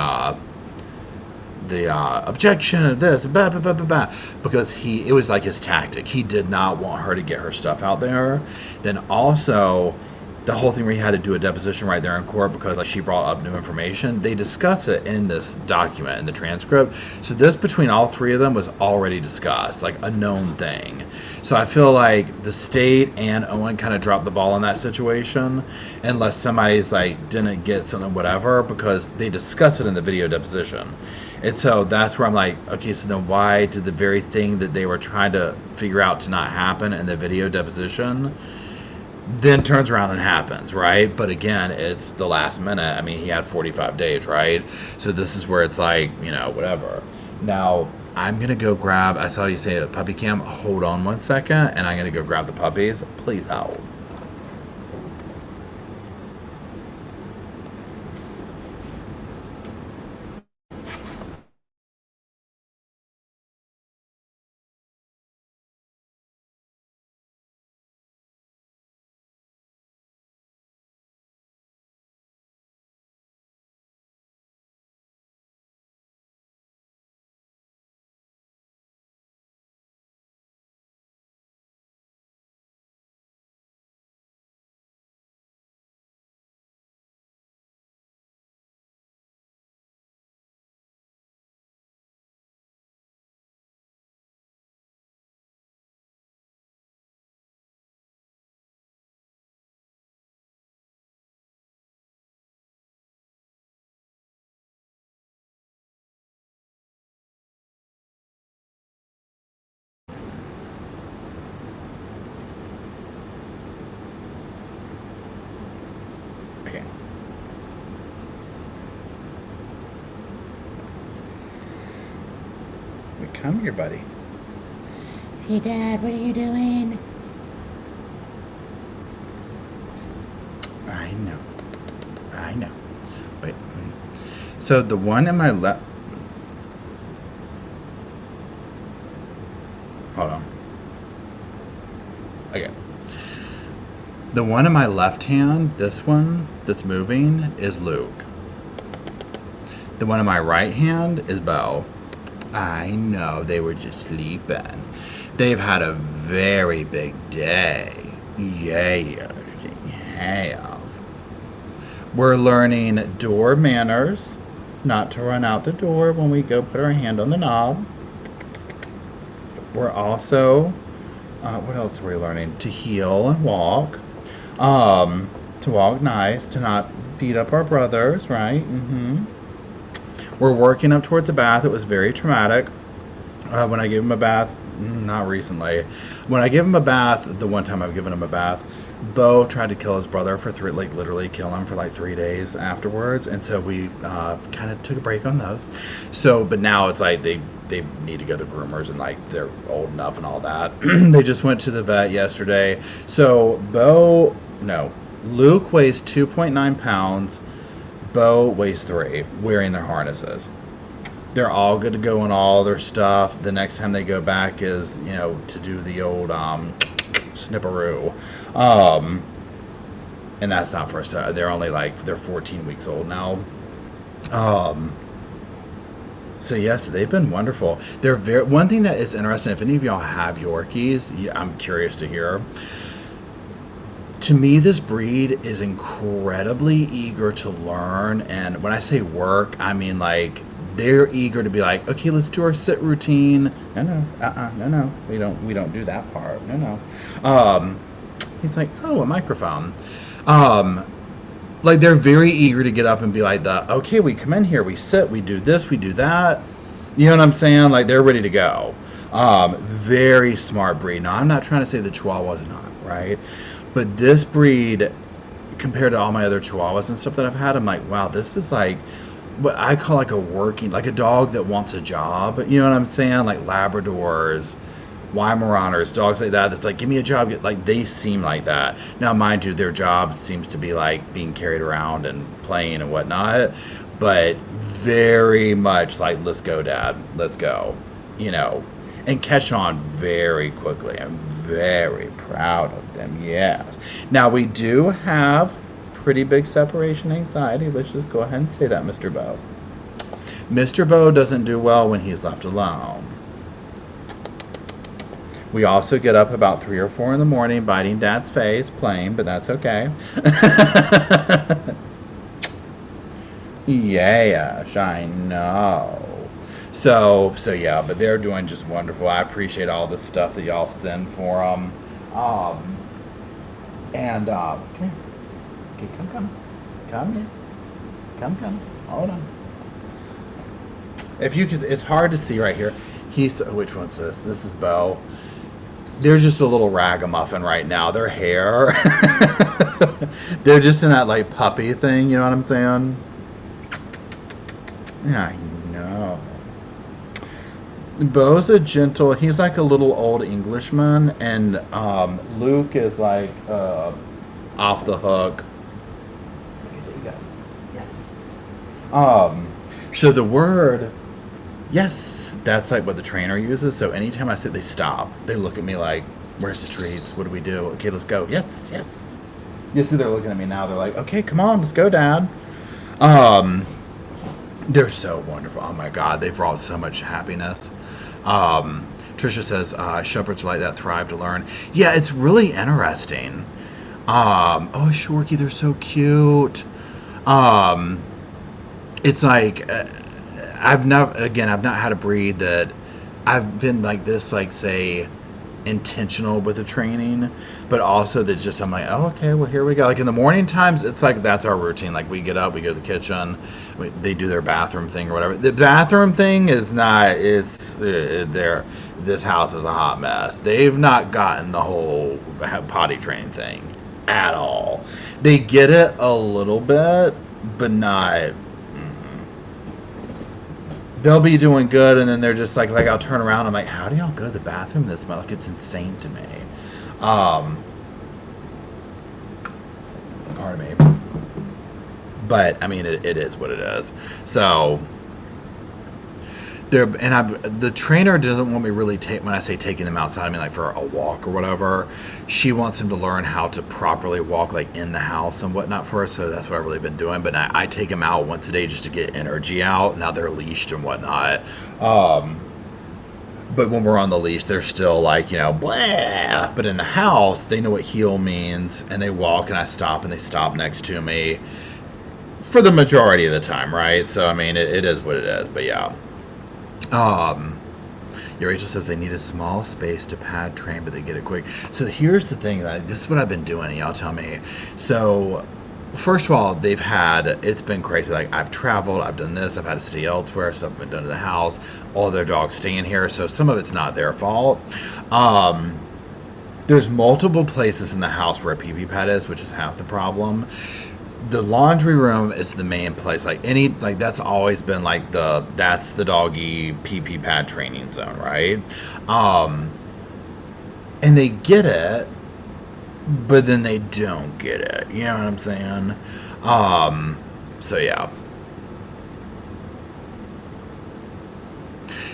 objection of this, blah, blah, blah, blah, blah, because it was like his tactic. He did not want her to get her stuff out there. Then also, the whole thing where he had to do a deposition right there in court because like she brought up new information, they discuss it in this document, in the transcript. So this between all three of them was already discussed, like a known thing. So I feel like the state and Owen kind of dropped the ball in that situation, unless somebody's like didn't get something, whatever, because they discuss it in the video deposition. And so that's where I'm like, okay, so then why did the very thing that they were trying to figure out to not happen in the video deposition then turns around and happens, right? But again, it's the last minute. I mean, he had 45 days, right? So this is where it's like, whatever. Now, I'm going to go grab, I saw you say a puppy cam. Hold on one second, and I'm going to go grab the puppies. Please hold. Come here, buddy. See, Dad, what are you doing? I know. I know. Wait. So the one in my left... Hold on. Okay. The one in my left hand, this one that's moving, is Luke. The one in my right hand is Bo. I know, they were just sleeping. They've had a very big day. Yeah. We're learning door manners, not to run out the door when we go put our hand on the knob. We're also, what else are we learning? To heel and walk. To walk nice, to not beat up our brothers, right? We're working up towards a bath. It was very traumatic. When I gave him a bath, not recently. When I gave him a bath, the one time I've given him a bath, Bo tried to kill his brother for literally kill him for 3 days afterwards, and so we kind of took a break on those. So, but now it's like they need to go to the groomers, and they're old enough and all that. They just went to the vet yesterday. So Luke weighs 2.9 pounds. Bo weighs 3, wearing their harnesses. They're all good to go on all their stuff. The next time they go back is, to do the old snipperoo. And that's not for us. They're only they're 14 weeks old now. So yes, they've been wonderful. They're one thing that is interesting, if any of y'all have Yorkies, I'm curious to hear. To me, this breed is incredibly eager to learn, and when I say work, I mean they're eager to be okay, let's do our sit routine. No, we don't do that part. No. He's like, oh, a microphone. They're very eager to get up and be okay, we come in here, we sit, we do this, we do that. You know what I'm saying? They're ready to go. Very smart breed. Now, I'm not trying to say the Chihuahua's not, right? But this breed, compared to all my other Chihuahuas and stuff that I've had, I'm wow, this is what I call a working, a dog that wants a job. You know what I'm saying? Labradors, Weimaraners, dogs like that. That's give me a job. They seem like that. Now, mind you, their job seems to be being carried around and playing and whatnot. But very much let's go, Dad. Let's go. And catch on very quickly. I'm very proud of them, yes. Now, we do have pretty big separation anxiety. Let's just go ahead and say that, Mr. Bo. Mr. Bo doesn't do well when he's left alone. We also get up about 3 or 4 in the morning biting Dad's face, playing, but that's okay. Yes, I know. So yeah, but they're doing just wonderful. I appreciate all the stuff that y'all send for them. Okay, come here. Come. Hold on. It's hard to see right here. Which one's this? This is Bo. They're just a little ragamuffin right now. Their hair, they're just in that puppy thing. You know what I'm saying? Yeah, I know. Bo's a gentle. He's a little old Englishman, and Luke is off the hook. Okay, there you go. Yes. So the word, yes, that's what the trainer uses. So anytime I sit, they stop. They look at me where's the treats? What do we do? Okay, let's go. Yes. You see, they're looking at me now. They're okay, come on, let's go, Dad. They're so wonderful. Oh my God, they brought so much happiness. Trisha says, shepherds like that thrive to learn. Yeah, it's really interesting. Oh, Shorky, they're so cute. It's I've not had a breed that I've been this, say, intentional with the training, but also that just I'm oh, okay, well, here we go. In the morning times, it's that's our routine. We get up, we go to the kitchen, they do their bathroom thing or whatever. The bathroom thing is not, this house is a hot mess. They've not gotten the whole potty training thing at all. They get it a little bit, but not. they'll be doing good, and then they're just like I'll turn around, I'm like, how do y'all go to the bathroom this much? Like, it's insane to me. Pardon me. But I mean, it is what it is. So the trainer doesn't want me really when I say taking them outside, I mean like for a walk or whatever. She wants them to learn how to properly walk like in the house and whatnot first. So that's what I've really been doing. But I take them out once a day just to get energy out. Now they're leashed and whatnot. But when we're on the leash, they're still like, blah. But in the house, they know what heel means, and they walk, and I stop, and they stop next to me for the majority of the time, right? So, I mean, it is what it is, but yeah. Rachel says they need a small space to pad train, but they get it quick. So here's the thing, this is what I've been doing, and y'all tell me. So, first of all, it's been crazy. Like, I've traveled, I've done this, I've had to stay elsewhere, stuff been done to the house, all their dogs staying here, so some of it's not their fault. There's multiple places in the house where a pee-pee pad is, which is half the problem. The laundry room is the main place. That's always been that's the doggy pee-pee pad training zone, right? And they get it, but then they don't get it. You know what I'm saying? So yeah.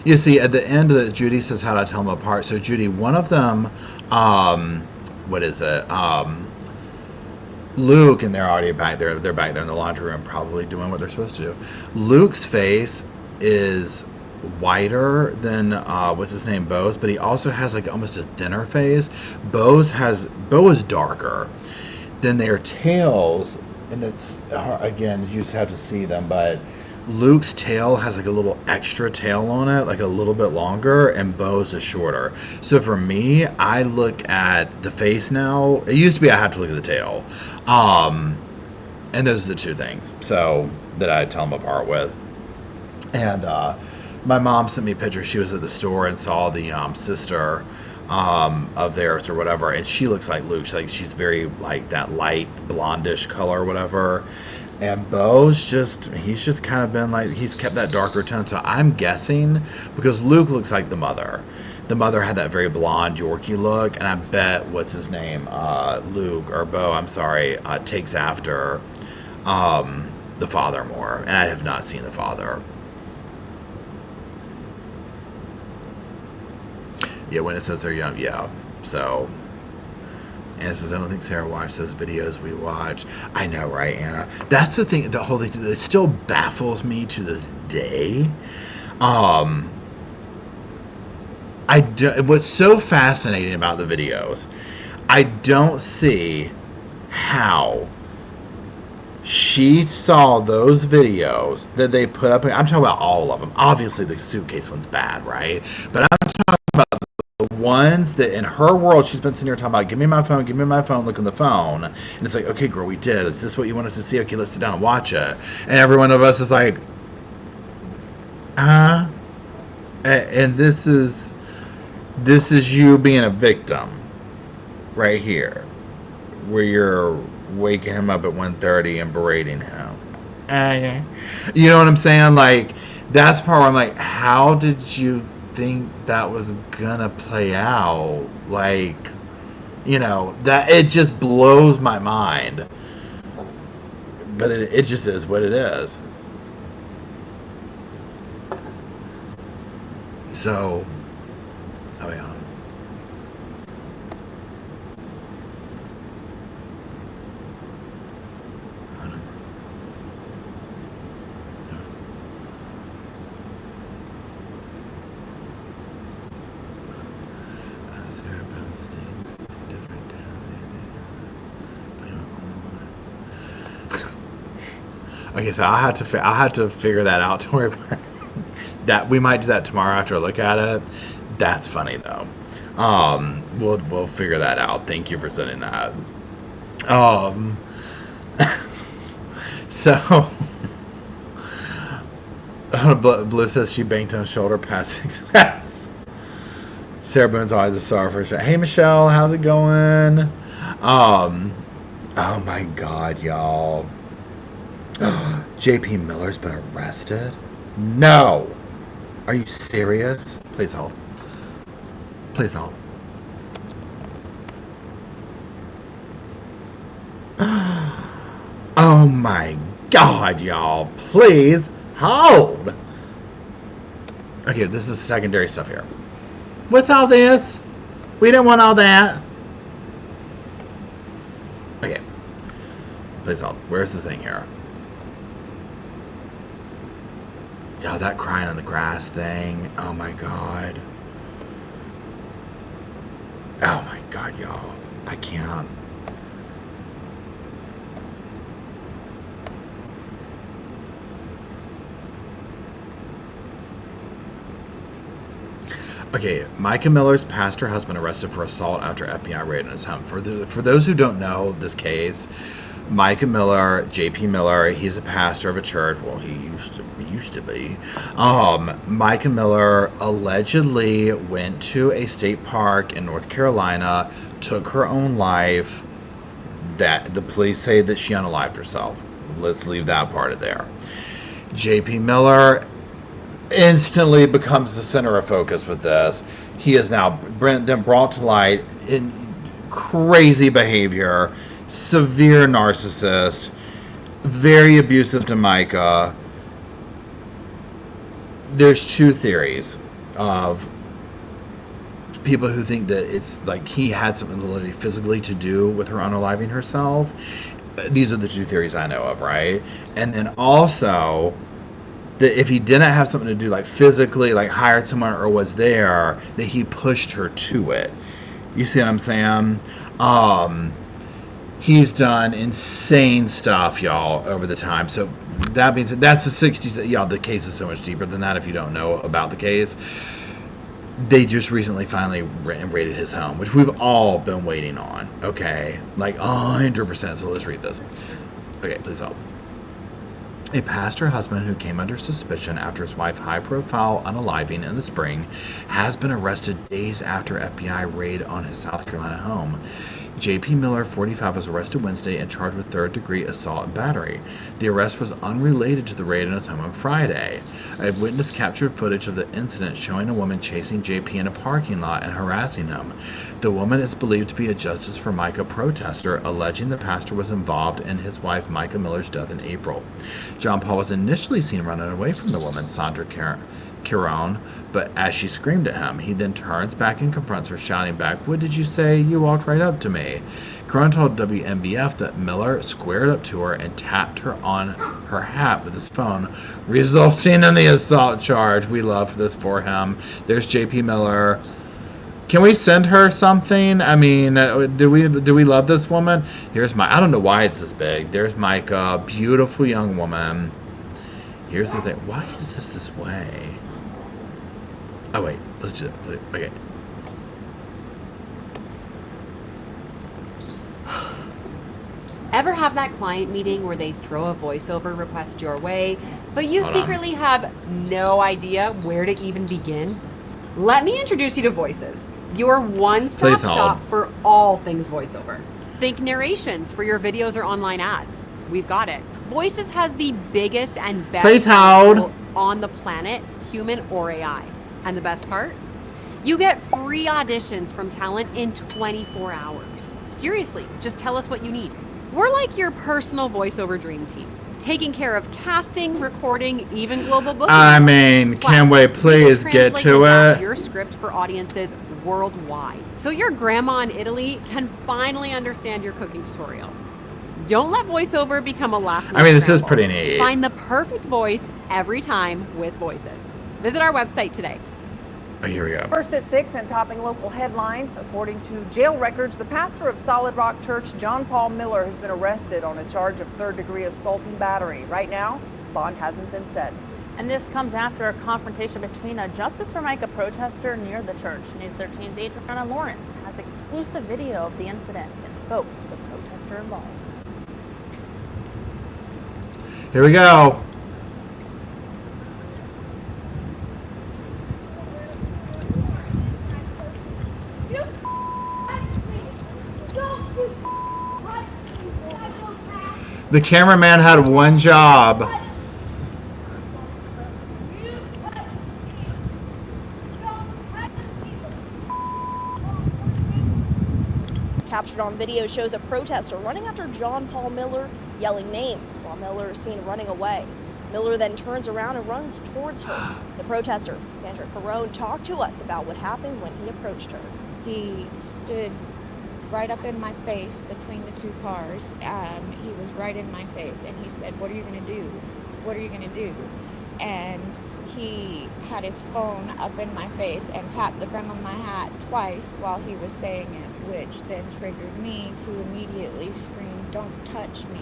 You see, at the end of it, Judy says, how do I tell them apart? So Judy, one of them, what is it? Luke, and they're already back there. They're back there in the laundry room, probably doing what they're supposed to do. Luke's face is whiter than what's his name, Bo's, but he also has like almost a thinner face. Bo is darker than their tails, and it's again, you just have to see them, but Luke's tail has like a little extra tail on it, like a little bit longer, and Bo's is shorter. So for me, I look at the face now. It used to be I had to look at the tail. And those are the two things so that I tell them apart with. And my mom sent me a picture. She was at the store and saw the sister of theirs or whatever, and she looks like Luke. She's very like that light blondish color or whatever. And Bo's he's just kind of been like, he's kept that darker tone. So I'm guessing, because Luke looks like the mother. The mother had that very blonde Yorkie look, and I bet, what's his name? Luke, or Bo, I'm sorry, takes after the father more. And I have not seen the father. Yeah, when it says they're young, yeah. So, Anna says, I don't think Sarah watched those videos we watched. I know, right, Anna? That's the thing, the whole thing, it still baffles me to this day. What's so fascinating about the videos, I don't see how she saw those videos that they put up. I'm talking about all of them. Obviously, the suitcase one's bad, right? But I'm talking about the ones that in her world she's been sitting here talking about, give me my phone, look on the phone. And it's like, okay, girl, we did. Is this what you want us to see? Okay, let's sit down and watch it. And every one of us is like, and this is you being a victim right here, where you're waking him up at 1:30 and berating him. You know what I'm saying? Like, that's part where I'm like, how did you think that was gonna play out? Like, that it just blows my mind. But it just is what it is. So, oh yeah. Okay, so I'll have to figure that out. Don't worry about it. That we might do that tomorrow after I look at it. That's funny though. We'll figure that out. Thank you for sending that. So Blue says she banked on his shoulder passing. Sarah Boone's always a star for sure. Hey Michelle, how's it going? Oh my God, y'all. JP Miller's been arrested? No. Are you serious? Please hold. Please hold. Oh my God, y'all. Please hold. Okay, this is secondary stuff here. What's all this? We didn't want all that. Okay. Please hold. Where's the thing here? Yeah, that crying on the grass thing. Oh my God. Oh my God, y'all. I can't. Okay, Micah Miller's pastor husband arrested for assault after FBI raid in his home. For those who don't know this case, Micah Miller, J.P. Miller, he's a pastor of a church. Well, he used to be. Micah Miller allegedly went to a state park in North Carolina, took her own life. That the police say that she unalived herself. Let's leave that part of there. J.P. Miller instantly becomes the center of focus with this. He is now been brought to light in crazy behavior, severe narcissist, very abusive to Micah. There's two theories of people who think that it's like he had something literally physically to do with her unaliving herself. These are the two theories I know of, right? And then also that if he didn't have something to do, like physically, like hired someone or was there, that he pushed her to it. You see what I'm saying? He's done insane stuff, y'all, over the time. So that means that's the 60s. Y'all, the case is so much deeper than that if you don't know about the case. They just recently finally raided his home, which we've all been waiting on. Okay, like 100%. So let's read this. Okay, please help. A pastor husband who came under suspicion after his wife high-profile unaliving in the spring has been arrested days after FBI raid on his South Carolina home. J.P. Miller, 45, was arrested Wednesday and charged with third-degree assault and battery. The arrest was unrelated to the raid on his home on Friday. A witness captured footage of the incident showing a woman chasing J.P. in a parking lot and harassing him. The woman is believed to be a Justice for Micah protester, alleging the pastor was involved in his wife Micah Miller's death in April. John Paul was initially seen running away from the woman, Sandra Caron, but as she screamed at him, he then turns back and confronts her, shouting back, "What did you say? You walked right up to me." Caron told WNBF that Miller squared up to her and tapped her on her hat with his phone, resulting in the assault charge. We love this for him. There's J.P. Miller. Can we send her something? I mean, do we love this woman? Here's I don't know why it's this big. There's Micah, beautiful young woman. Here's the thing. Why is this way? Oh wait, let's do it. Okay. Ever have that client meeting where they throw a voiceover request your way, but you secretly have no idea where to even begin? Let me introduce you to Voices, your one-stop shop for all things voiceover. Think narrations for your videos or online ads. We've got it. Voices has the biggest and best tool on the planet, human or AI. And the best part? You get free auditions from talent in 24 hours. Seriously, just tell us what you need. We're like your personal voiceover dream team, taking care of casting, recording, even global bookings. I mean, can we please get to it? Your script for audiences worldwide, so your grandma in Italy can finally understand your cooking tutorial. Don't let voiceover become a last-minute I mean, this scramble. is pretty neat. Find the perfect voice every time with Voices. Visit our website today. Oh, here we go. First at 6 and topping local headlines. According to jail records, the pastor of Solid Rock Church, John Paul Miller, has been arrested on a charge of third-degree assault and battery. Right now, bond hasn't been set. And this comes after a confrontation between a Justice for Micah protester near the church. News 13's Adriana Lawrence has exclusive video of the incident and spoke to the protester involved. Here we go. The cameraman had one job. captured on video shows a protester running after John Paul Miller, yelling names, while Miller is seen running away. Miller then turns around and runs towards her. The protester, Sandra Carone, talked to us about what happened when he approached her. He stood right up in my face between the two cars. He was right in my face, and he said, "What are you going to do? What are you going to do?" And he had his phone up in my face and tapped the brim of my hat twice while he was saying it, which then triggered me to immediately scream, "Don't touch me."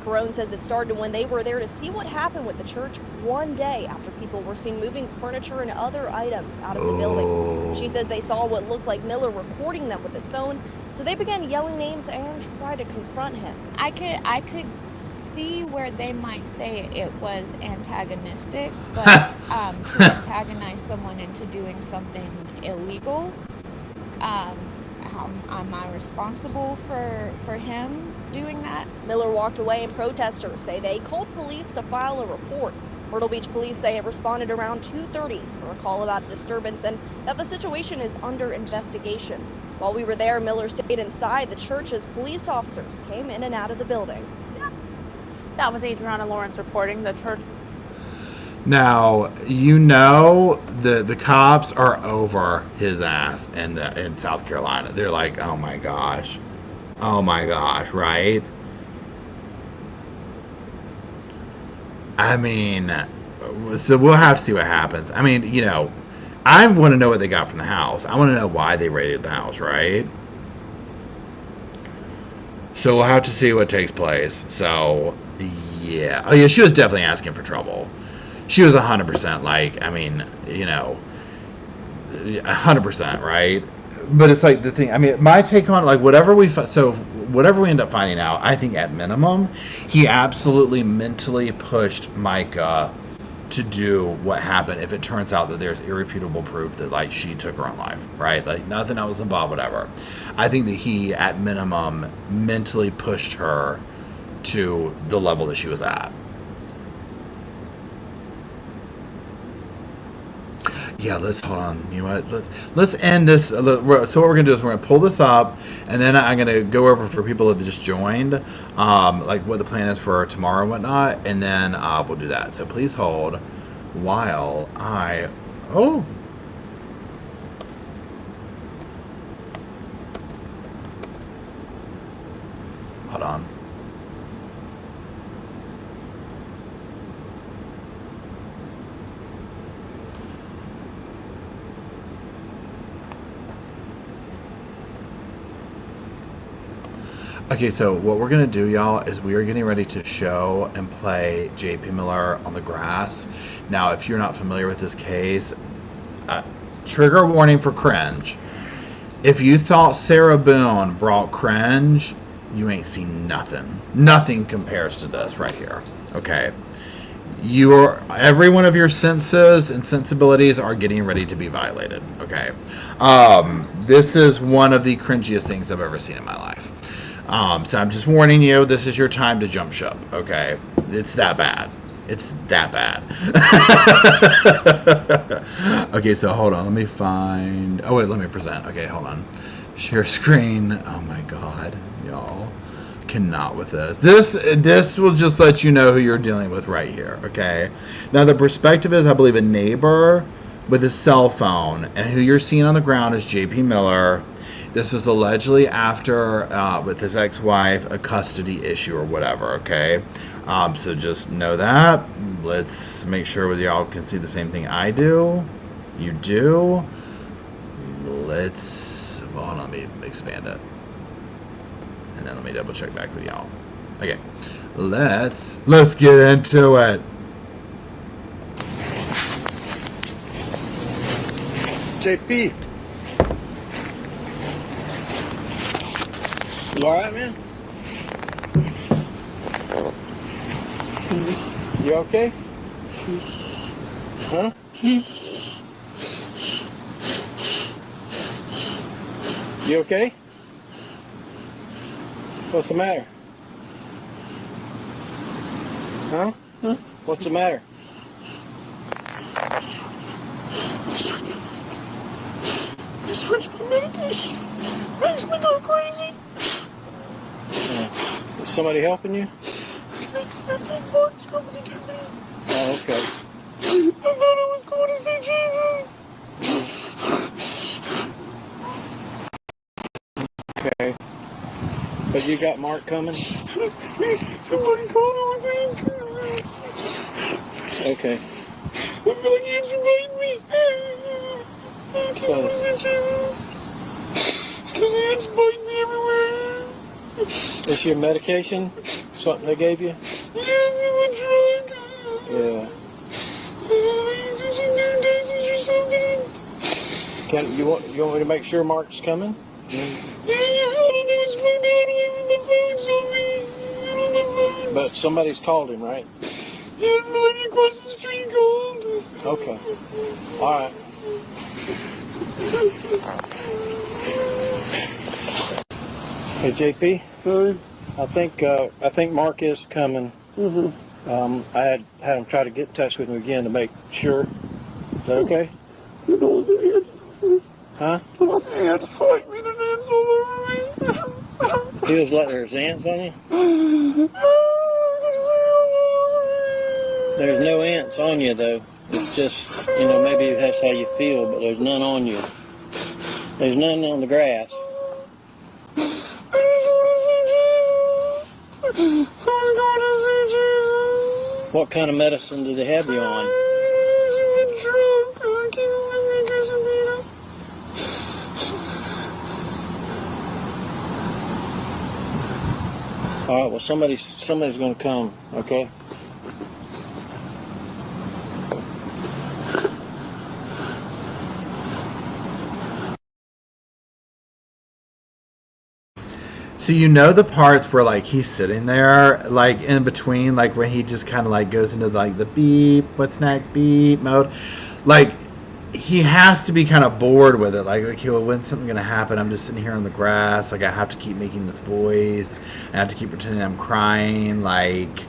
Carone says it started when they were there to see what happened with the church one day after people were seen moving furniture and other items out of the building. She says they saw what looked like Miller recording them with his phone, so they began yelling names and tried to confront him. I could see where they might say it was antagonistic, but to antagonize someone into doing something illegal, am I responsible for him doing that? Miller walked away, and protesters say they called police to file a report. Myrtle Beach police say it responded around 2:30 for a call about a disturbance and that the situation is under investigation. While we were there, Miller stayed inside the church as police officers came in and out of the building. That was Adriana Lawrence reporting. The church. Now, the cops are over his ass in South Carolina. They're like, oh my gosh, right? I mean, so we'll have to see what happens. I mean, I want to know what they got from the house. I want to know why they raided the house, right? So we'll have to see what takes place. So, yeah. Oh, yeah, she was definitely asking for trouble. She was 100% 100%, right? But it's like the thing, my take on whatever we end up finding out, I think at minimum, he absolutely mentally pushed Micah to do what happened if it turns out that there's irrefutable proof that she took her own life, right? Nothing else involved, whatever. I think that he at minimum mentally pushed her to the level that she was at. Yeah, let's hold on. You know what? Let's end this. So what we're gonna do is we're gonna pull this up, and then I'm gonna go over for people that just joined, what the plan is for tomorrow and whatnot, and then we'll do that. So please hold while I. Oh. Hold on. Okay, so what we're going to do, y'all, is we are getting ready to show and play J.P. Miller on the grass. Now, if you're not familiar with this case, trigger warning for cringe. If you thought Sarah Boone brought cringe, you ain't seen nothing. Nothing compares to this right here, okay? Every one of your senses and sensibilities are getting ready to be violated, okay? This is one of the cringiest things I've ever seen in my life. So I'm just warning you, this is your time to jump ship, okay? It's that bad. It's that bad. Okay, so hold on. Let me find... Oh, wait, let me present. Okay, hold on. Share screen. Oh, my God. Y'all cannot with this. This will just let you know who you're dealing with right here, okay? Now, the perspective is, I believe, a neighbor with a cell phone, and who you're seeing on the ground is J.P. Miller. This is allegedly after, with his ex-wife, a custody issue or whatever, okay? So just know that. Let's make sure y'all can see the same thing I do. You do. Hold on, let me expand it. And then let me double check back with y'all. Okay, let's get into it. JP. You alright, man? You okay? Huh? You okay? What's the matter? Huh? What's the matter? I switched my medication. Makes me go crazy. somebody helping you? Oh, okay. I thought I was going to see Jesus. Okay. But you got Mark coming? Somebody called over there. Okay. I feel like he's inviting me. I can't So- go to see Jesus. Because ants bite me everywhere. Is your medication something they gave you? Yeah, they were drunk. Yeah. Do some new doses or something. You want me to make sure Mark's coming? Yeah, all I do is find out whether the phone's on me. I don't know. But somebody's called him, right? Yeah, the lady across the street called. Okay. All right. Hey, JP. I think Mark is coming. I had him try to get in touch with him again to make sure. Is that okay? Huh? Ants fight me. There's ants all over me. He was letting there's ants on you? There's no ants on you, though. It's just, maybe that's how you feel, but there's none on you. There's none on the grass. What kind of medicine did they have you on? All right, well, somebody's going to come, okay? So the parts where like he's sitting there like in between, like where he just kind of like goes into like the beep, what's next, beep mode, like he has to be kind of bored with it. Like, okay, well, when's something gonna happen? I'm just sitting here on the grass. Like I have to keep making this voice. I have to keep pretending I'm crying. Like,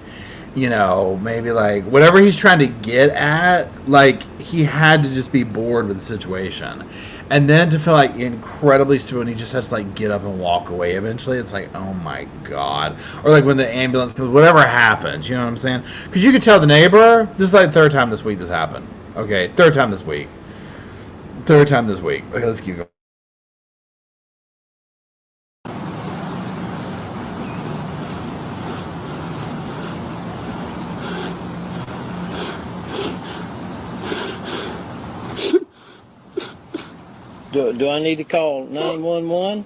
maybe like whatever he's trying to get at. Like he had to just be bored with the situation. And then to feel like incredibly stupid when he just has to like get up and walk away eventually, it's like, oh my God. Or like when the ambulance comes, whatever happens, you know what I'm saying? Because you could tell the neighbor, this is like the third time this week this happened. Okay, third time this week. Okay, let's keep going. Do I need to call 911?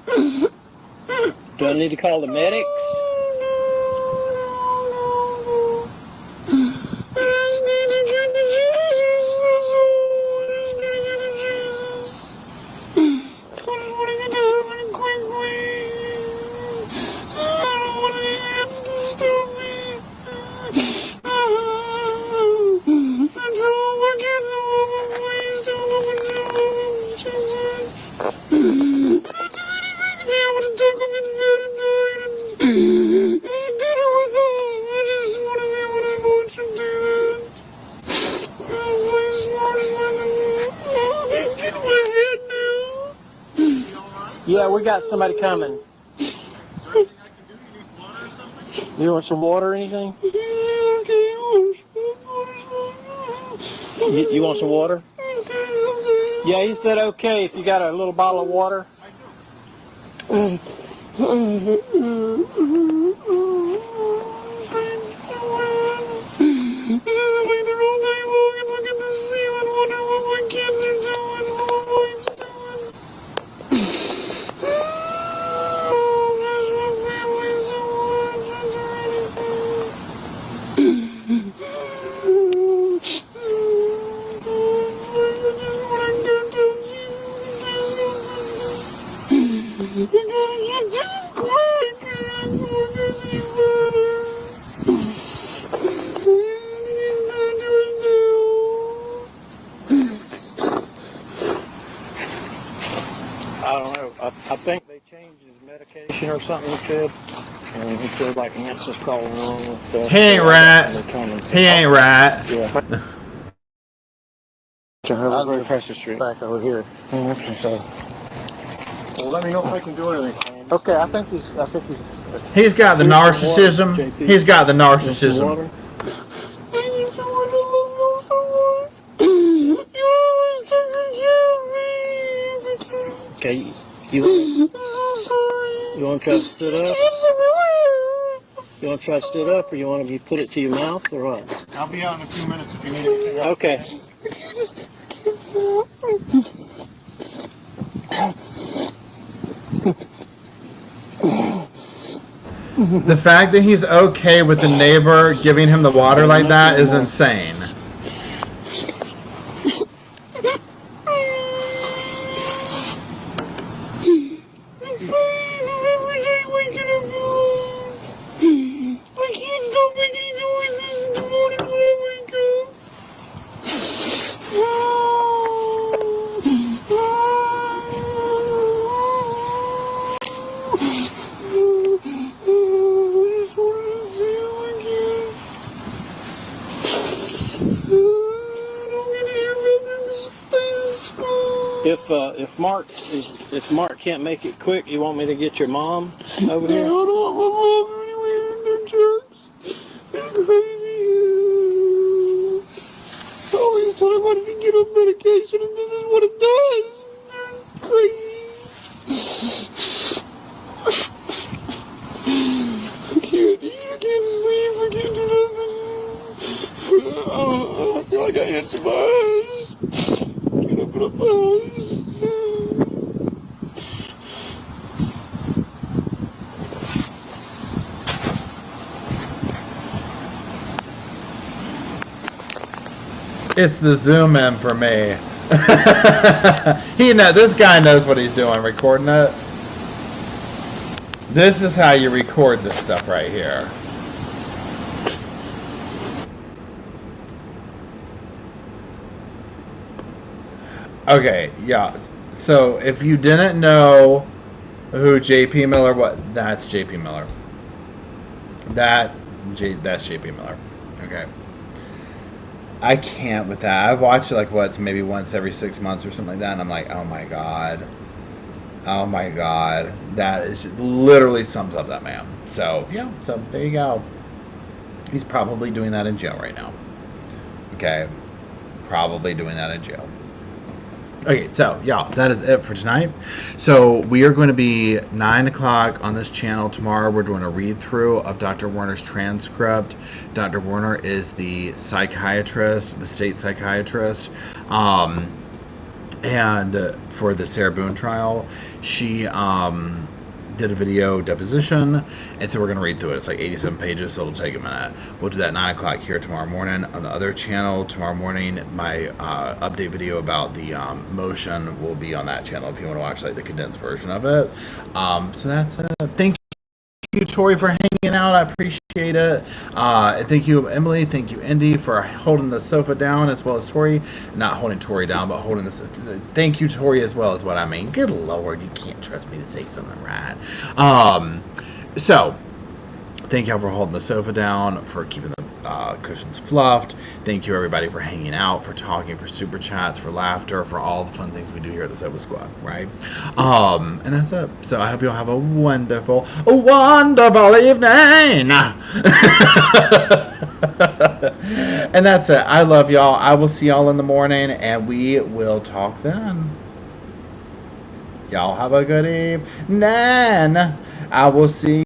Do I need to call the medics? Yeah, we got somebody coming. Is there anything I can do? You need water or something? You want some water or anything? You want some water? Yeah, he said okay if you got a little bottle of water. I don't know. I think they changed his medication or something, he said. And he said like ants was crawling on and stuff. He ain't right. He ain't right. Yeah. I'll go across the street. Back over here. Oh, okay. So, well, let me know if I can do anything. Okay, I think he's. He's got the Here's some water, narcissism. JP. He's got the Want some narcissism. water? Okay, you want to try to sit up? You want to try to sit up, or you want to put it to your mouth, or what? I'll be out in a few minutes if you need anything else. Okay. The fact that he's okay with the neighbor giving him the water like that is insane. I can't stop making noises in the morning when I wake up. If Mark can't make it quick, you want me to get your mom over here? I don't want my mom anywhere. They're jerks. They're crazy. I always thought I wanted to get on medication, and this is what it does. They're crazy. I can't eat. I can't sleep. I can't do nothing. I feel like I answered my eyes. Can't open up my eyes. It's the zoom in for me. This guy knows what he's doing, recording it. This is how you record this stuff right here. Okay, yeah. So if you didn't know who JP Miller was, that's JP Miller. That's JP Miller. Okay. I can't with that. I've watched it maybe once every 6 months or something like that, and I'm like, oh my god, that is just, literally sums up that man. So yeah, so there you go. He's probably doing that in jail right now. Okay, probably doing that in jail. Okay, so yeah, that is it for tonight. So we are going to be 9 o'clock on this channel tomorrow. We're doing a read-through of Dr. Werner's transcript. Dr. Werner is the psychiatrist, the state psychiatrist, and for the Sarah Boone trial, she did a video deposition, and so we're going to read through it. It's like 87 pages, so it'll take a minute. We'll do that at 9 o'clock here tomorrow morning. On the other channel tomorrow morning, my update video about the motion will be on that channel if you want to watch the condensed version of it. So that's it. Thank you, Tori, for hanging out. I appreciate it. Thank you, Emily. Thank you, Indy, for holding the sofa down, as well as Tori. Not holding Tori down, but holding this. Thank you, Tori, as well as what I mean. Good Lord, you can't trust me to say something right. So, thank y'all for holding the sofa down, for keeping the cushions fluffed. Thank you, everybody, for hanging out, for talking, for super chats, for laughter, for all the fun things we do here at the Sofa Squad, right? And that's it. So I hope you all have a wonderful evening. And that's it. I love y'all. I will see y'all in the morning, and we will talk then. Y'all have a good evening. I will see